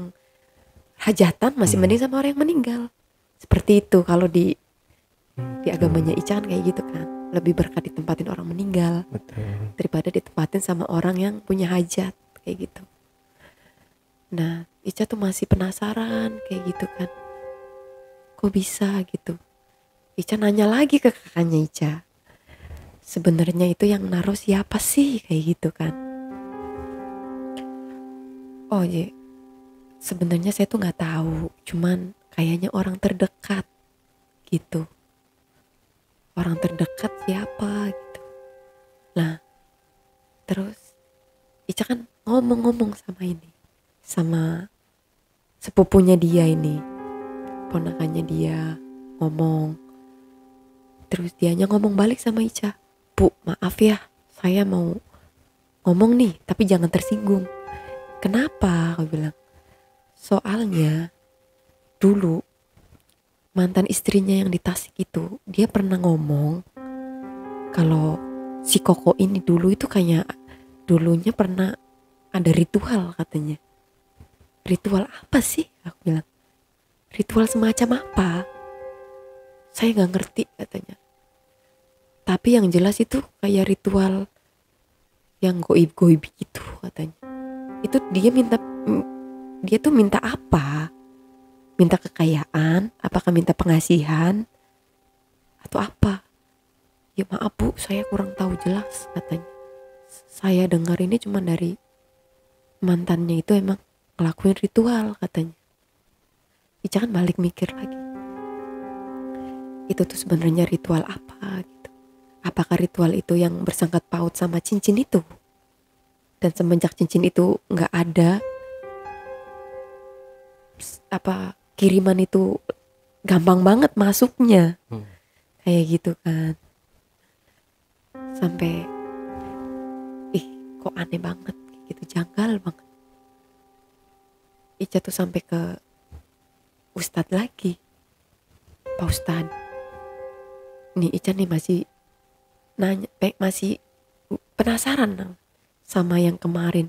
hajatan masih mending sama orang yang meninggal. Seperti itu kalau di agamanya Ica kan kayak gitu kan. Lebih berkah ditempatin orang meninggal. Betul. Daripada ditempatin sama orang yang punya hajat kayak gitu. Nah, Ica tuh masih penasaran kayak gitu kan. Kok bisa gitu? Ica nanya lagi ke kakaknya Ica. Sebenarnya itu yang naruh siapa sih kayak gitu kan. Oh iya, sebenarnya saya tuh nggak tahu, cuman kayaknya orang terdekat gitu. Orang terdekat siapa gitu. Nah, terus Ica kan ngomong-ngomong sama sepupunya dia ini, ponakannya dia ngomong. Terus dianya ngomong balik sama Ica, Bu maaf ya, saya mau ngomong nih tapi jangan tersinggung. Kenapa? Aku bilang, soalnya dulu mantan istrinya yang di Tasik itu, dia pernah ngomong kalau si Koko ini dulu itu kayak dulunya pernah ada ritual katanya. Ritual apa sih? Aku bilang, ritual semacam apa? Saya gak ngerti katanya. Tapi yang jelas itu kayak ritual yang goib-goib gitu katanya. Itu dia tuh minta apa? Minta kekayaan? Apakah minta pengasihan? Atau apa? Ya maaf Bu, saya kurang tahu jelas katanya. Saya dengar ini cuma dari mantannya itu emang ngelakuin ritual katanya. Ica kan balik mikir lagi. Itu tuh sebenarnya ritual apa gitu. Apakah ritual itu yang bersangkut paut sama cincin itu? Dan semenjak cincin itu nggak ada, kiriman itu gampang banget masuknya. Kayak gitu kan. Sampai kok aneh banget gitu, janggal banget. Ica tuh sampai ke Ustadz lagi. Pak Ustadz, nih Ica nih masih nanya, masih penasaran sama yang kemarin.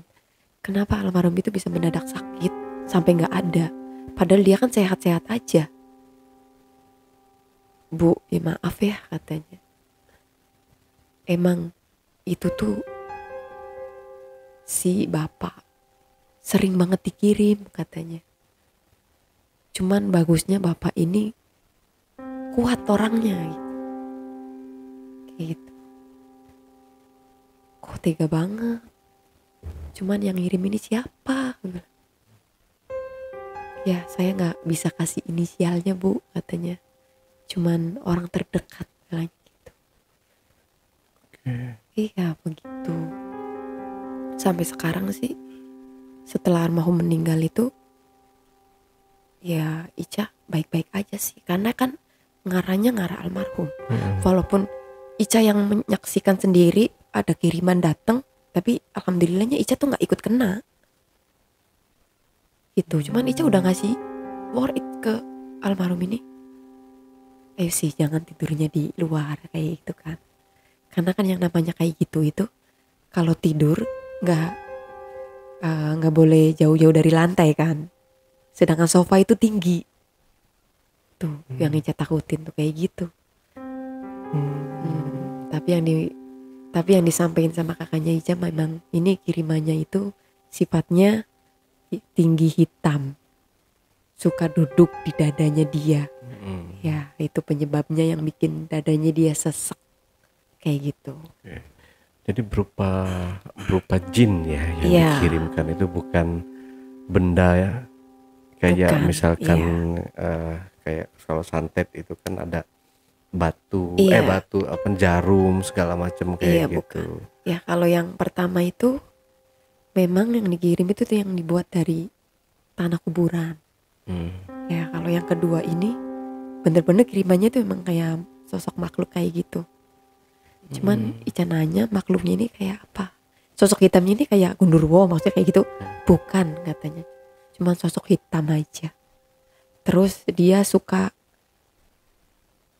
Kenapa almarhum itu bisa mendadak sakit sampai gak ada, padahal dia kan sehat-sehat aja. Bu, ya maaf ya katanya. Emang itu tuh si bapak sering banget dikirim katanya. Cuman bagusnya bapak ini kuat orangnya gitu. Kok tega banget. Cuman yang ngirim ini siapa? Ya saya gak bisa kasih inisialnya Bu katanya. Cuman orang terdekat bilangnya gitu. Iya begitu. Sampai sekarang sih setelah almarhum meninggal itu ya Ica baik-baik aja sih, karena kan ngarah almarhum. Walaupun Ica yang menyaksikan sendiri ada kiriman datang, tapi alhamdulillahnya Ica tuh nggak ikut kena itu. Cuman Ica udah ngasih word ke almarhum ini, ayo sih jangan tidurnya di luar kayak gitu kan, karena kan yang namanya kayak gitu itu kalau tidur nggak boleh jauh-jauh dari lantai kan, sedangkan sofa itu tinggi tuh. Yang Ica takutin tuh kayak gitu. Tapi yang disampaikan sama kakaknya Ica memang ini kirimannya itu sifatnya tinggi hitam, suka duduk di dadanya dia. Ya itu penyebabnya yang bikin dadanya dia sesek kayak gitu. Jadi berupa jin ya yang dikirimkan, itu bukan benda ya. Kayak bukan, misalkan kayak kalau santet itu kan ada batu, jarum segala macam kayak gitu. Bukan. Ya kalau yang pertama itu memang yang dikirim itu tuh yang dibuat dari tanah kuburan. Ya kalau yang kedua ini bener-bener kirimannya tuh emang kayak sosok makhluk kayak gitu. Cuman Ica nanya makhluknya ini kayak apa, sosok hitamnya ini kayak gundurwo maksudnya kayak gitu. Bukan katanya, cuman sosok hitam aja. Terus dia suka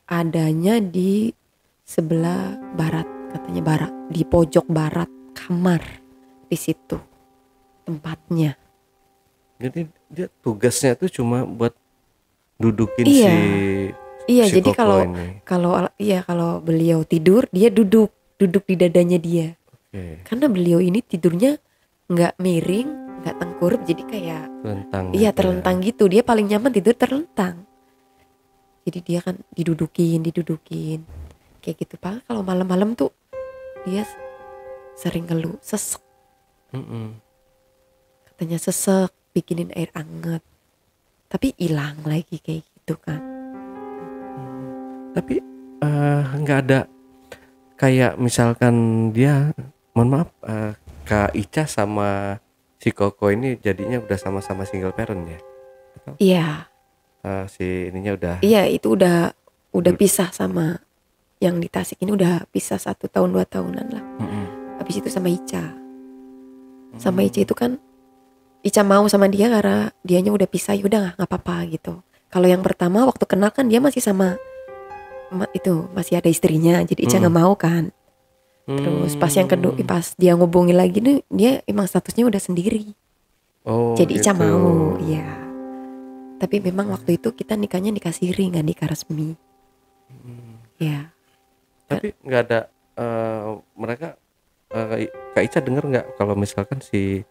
adanya di sebelah barat katanya, di pojok barat kamar, di situ tempatnya. Jadi dia tugasnya tuh cuma buat dudukin si jadi Koko kalau beliau tidur dia duduk di dadanya dia. Karena beliau ini tidurnya nggak miring, nggak tengkurap, jadi kayak terlentang. Iya gitu terlentang gitu. Dia paling nyaman tidur terlentang. Jadi dia kan didudukin kayak gitu. Pak kalau malam-malam tuh dia sering ngeluh sesek. Katanya sesek, bikinin air anget, tapi hilang lagi kayak gitu kan. Tapi nggak ada kayak misalkan dia, mohon maaf, Kak Ica sama si Koko ini jadinya udah sama-sama single parent ya? Iya. Si ininya udah. Iya itu udah pisah sama yang di Tasik ini, udah pisah 1 tahun 2 tahunan lah. Habis itu sama Ica. Sama Ica itu kan Ica mau sama dia karena dianya udah pisah, ya udah nggak apa-apa gitu. Kalau yang pertama waktu kenal kan dia masih sama itu, masih ada istrinya, jadi Ica nggak mau kan. Terus pas yang kedua, pas dia ngubungin lagi nih, dia emang statusnya udah sendiri. Jadi Ica gitu mau, ya. Tapi memang waktu itu kita nikahnya nikah siri, nggak nikah resmi. Ya. Tapi nggak ada mereka, Kak Ica denger nggak kalau misalkan si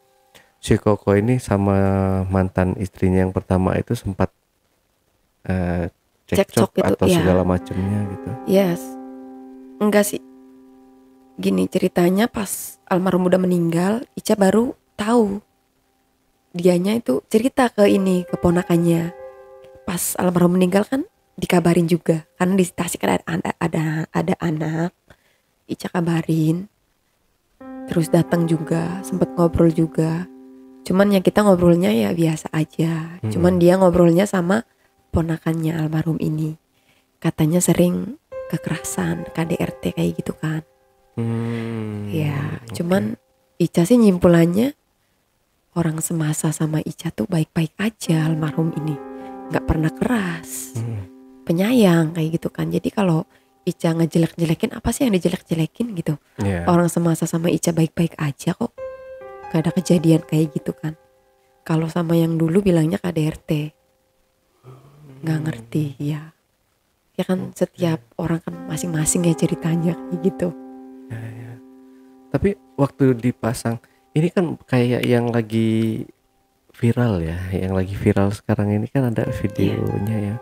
Koko ini sama mantan istrinya yang pertama itu sempat cekcok gitu, atau segala macamnya gitu? Yes. Enggak sih. Gini ceritanya, pas almarhum udah meninggal, Ica baru tahu. Dianya itu cerita ke ponakannya. Pas almarhum meninggal kan dikabarin juga. Karena di Tasik ada anak. Ica kabarin. Terus datang juga, sempet ngobrol juga. Cuman ya kita ngobrolnya ya biasa aja. Cuman dia ngobrolnya sama ponakannya almarhum ini. Katanya sering kekerasan, KDRT kayak gitu kan. Ya, cuman Ica sih nyimpulannya orang semasa sama Ica tuh baik-baik aja almarhum ini, nggak pernah keras, penyayang kayak gitu kan. Jadi kalau Ica ngejelek-jelekin, apa sih yang dijelek-jelekin gitu? Orang semasa sama Ica baik-baik aja kok, gak ada kejadian kayak gitu kan. Kalau sama yang dulu bilangnya KDRT, nggak ngerti ya. Ya kan setiap orang kan masing-masing ya ceritanya kayak gitu. Ya. Tapi waktu dipasang ini kan kayak yang lagi viral ya, yang lagi viral sekarang ini kan ada videonya ya,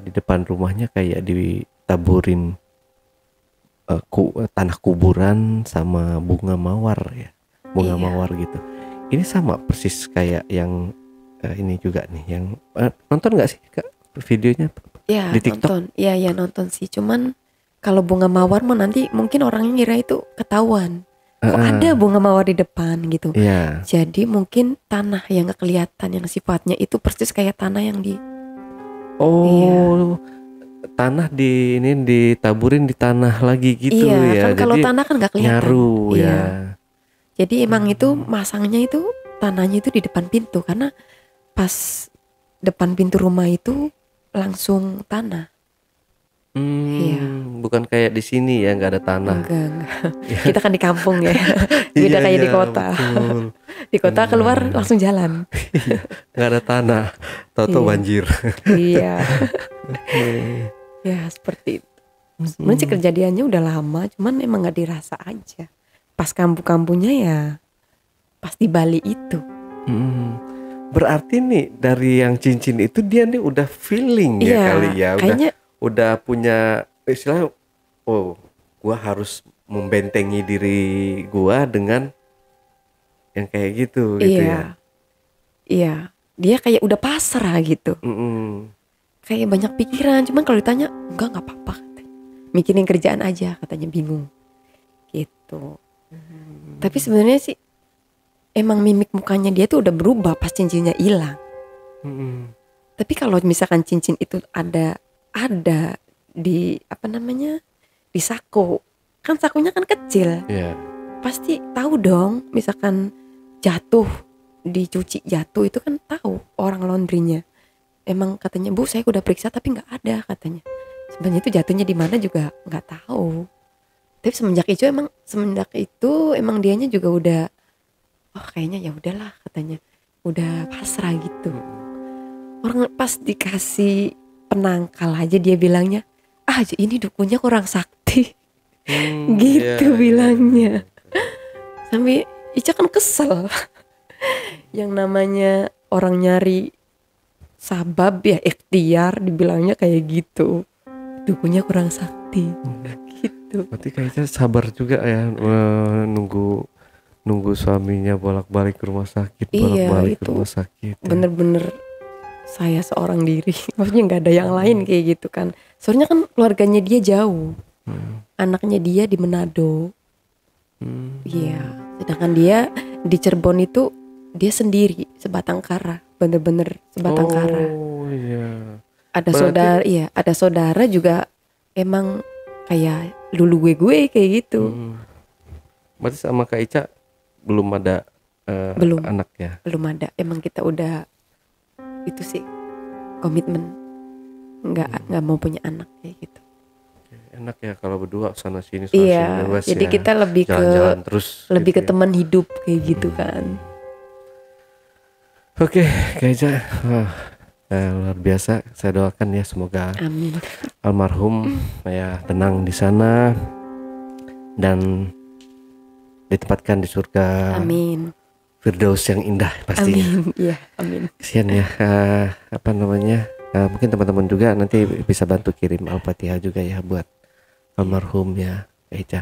di depan rumahnya kayak ditaburin tanah kuburan sama bunga mawar ya, mawar gitu. Ini sama persis kayak yang ini juga nih, yang nonton nggak sih Kak videonya? Ya di TikTok? nonton, ya nonton sih. Cuman kalau bunga mawar mah nanti mungkin orangnya ngira itu ketahuan. Kok ada bunga mawar di depan gitu. Jadi mungkin tanah yang gak kelihatan, yang sifatnya itu persis kayak tanah yang di tanah ini ditaburin di tanah lagi gitu ya. Kan kalau tanah kan gak kelihatan. Nyaru ya. Jadi emang itu masangnya itu tanahnya itu di depan pintu, karena pas depan pintu rumah itu langsung tanah. Bukan kayak di sini ya, nggak ada tanah. Enggak. Kita kan di kampung ya. Beda kayak di kota. Betul. Di kota keluar langsung jalan. Nggak ada tanah, tahu-tahu banjir. Iya. Ya seperti itu. Sebenarnya sih kejadiannya udah lama, cuman emang nggak dirasa aja. Pas kampung-kampungnya ya pas di Bali itu. Berarti nih dari yang cincin itu dia nih udah feeling ya kali ya. Kayaknya udah punya istilahnya, gua harus membentengi diri gua dengan yang kayak gitu gitu ya. Iya, dia kayak udah pasrah gitu. Kayak banyak pikiran, cuman kalau ditanya enggak apa-apa katanya. Mikirin kerjaan aja katanya, bingung gitu. Tapi sebenarnya sih emang mimik mukanya dia tuh udah berubah pas cincinnya hilang. Tapi kalau misalkan cincin itu ada di di saku, kan sakunya kan kecil, pasti tahu dong. Misalkan jatuh, dicuci jatuh itu kan tahu orang laundrynya. Emang katanya, Bu saya udah periksa tapi nggak ada katanya. Sebenarnya itu jatuhnya di mana juga nggak tahu. Tapi semenjak itu emang dianya juga udah, kayaknya ya udahlah katanya, udah pasrah gitu. Orang pas dikasih penangkal aja dia bilangnya, ini dukunnya kurang sakti. Gitu bilangnya. Sampai Ica kan kesel. Yang namanya orang nyari sabab ya ikhtiar, dibilangnya kayak gitu, dukunnya kurang sakti. Gitu. Berarti kayaknya sabar juga ya, nunggu suaminya bolak-balik ke rumah sakit, bolak-balik ke rumah sakit. Bener-bener saya seorang diri, maksudnya nggak ada yang lain kayak gitu kan. Soalnya kan keluarganya dia jauh, anaknya dia di Manado, sedangkan dia di Cirebon itu dia sendiri sebatang kara, bener-bener sebatang kara. Ada saudara juga emang kayak lulu gue kayak gitu. Berarti sama Kak Ica belum ada anak ya? Belum ada, emang kita udah itu sih komitmen nggak mau punya anak kayak gitu. Enak ya kalau berdua sana sini bebas. Jadi kita lebih jalan-jalan terus lebih gitu ke teman hidup kayak gitu kan. Oke, kayaknya luar biasa. Saya doakan ya semoga almarhum ya tenang di sana dan ditempatkan di surga. Amin. Firdaus yang indah pastinya. Amin. Iya, amin. Kasian ya, mungkin teman-teman juga nanti bisa bantu kirim Al-Fatihah juga ya buat almarhum ya Kak Ica.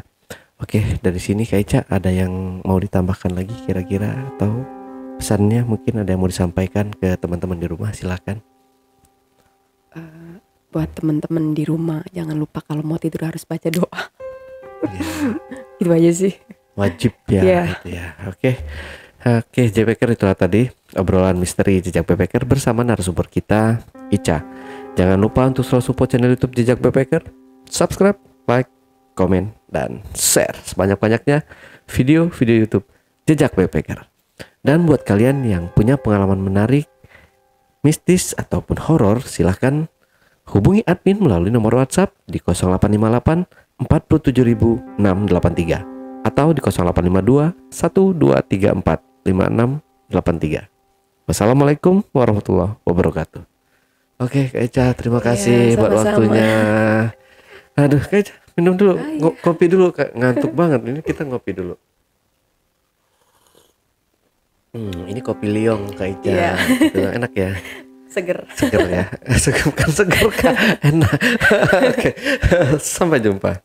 Oke, dari sini Kak Ica ada yang mau ditambahkan lagi kira-kira, atau pesannya mungkin ada yang mau disampaikan ke teman-teman di rumah, silakan. Buat teman-teman di rumah, jangan lupa kalau mau tidur harus baca doa. Itu aja sih. Wajib ya, itu ya. Oke, JPker, itulah tadi obrolan misteri Jejak Backpacker bersama narasumber kita Ica. Jangan lupa untuk selalu support channel YouTube Jejak Backpacker, subscribe, like, komen, dan share sebanyak-banyaknya video-video YouTube Jejak Backpacker. Dan buat kalian yang punya pengalaman menarik, mistis ataupun horor, silahkan hubungi admin melalui nomor WhatsApp di 0858 47683 atau di 0852 1234 5683. Wassalamualaikum warahmatullahi wabarakatuh. Oke Kak Ica, terima kasih buat waktunya. Aduh Kak Ica, minum dulu, kopi dulu, ngantuk banget. Ini kita ngopi dulu. Ini kopi liong Kak Ica, enak ya. Seger ya. Bukan seger Kak, enak. Oke, sampai jumpa.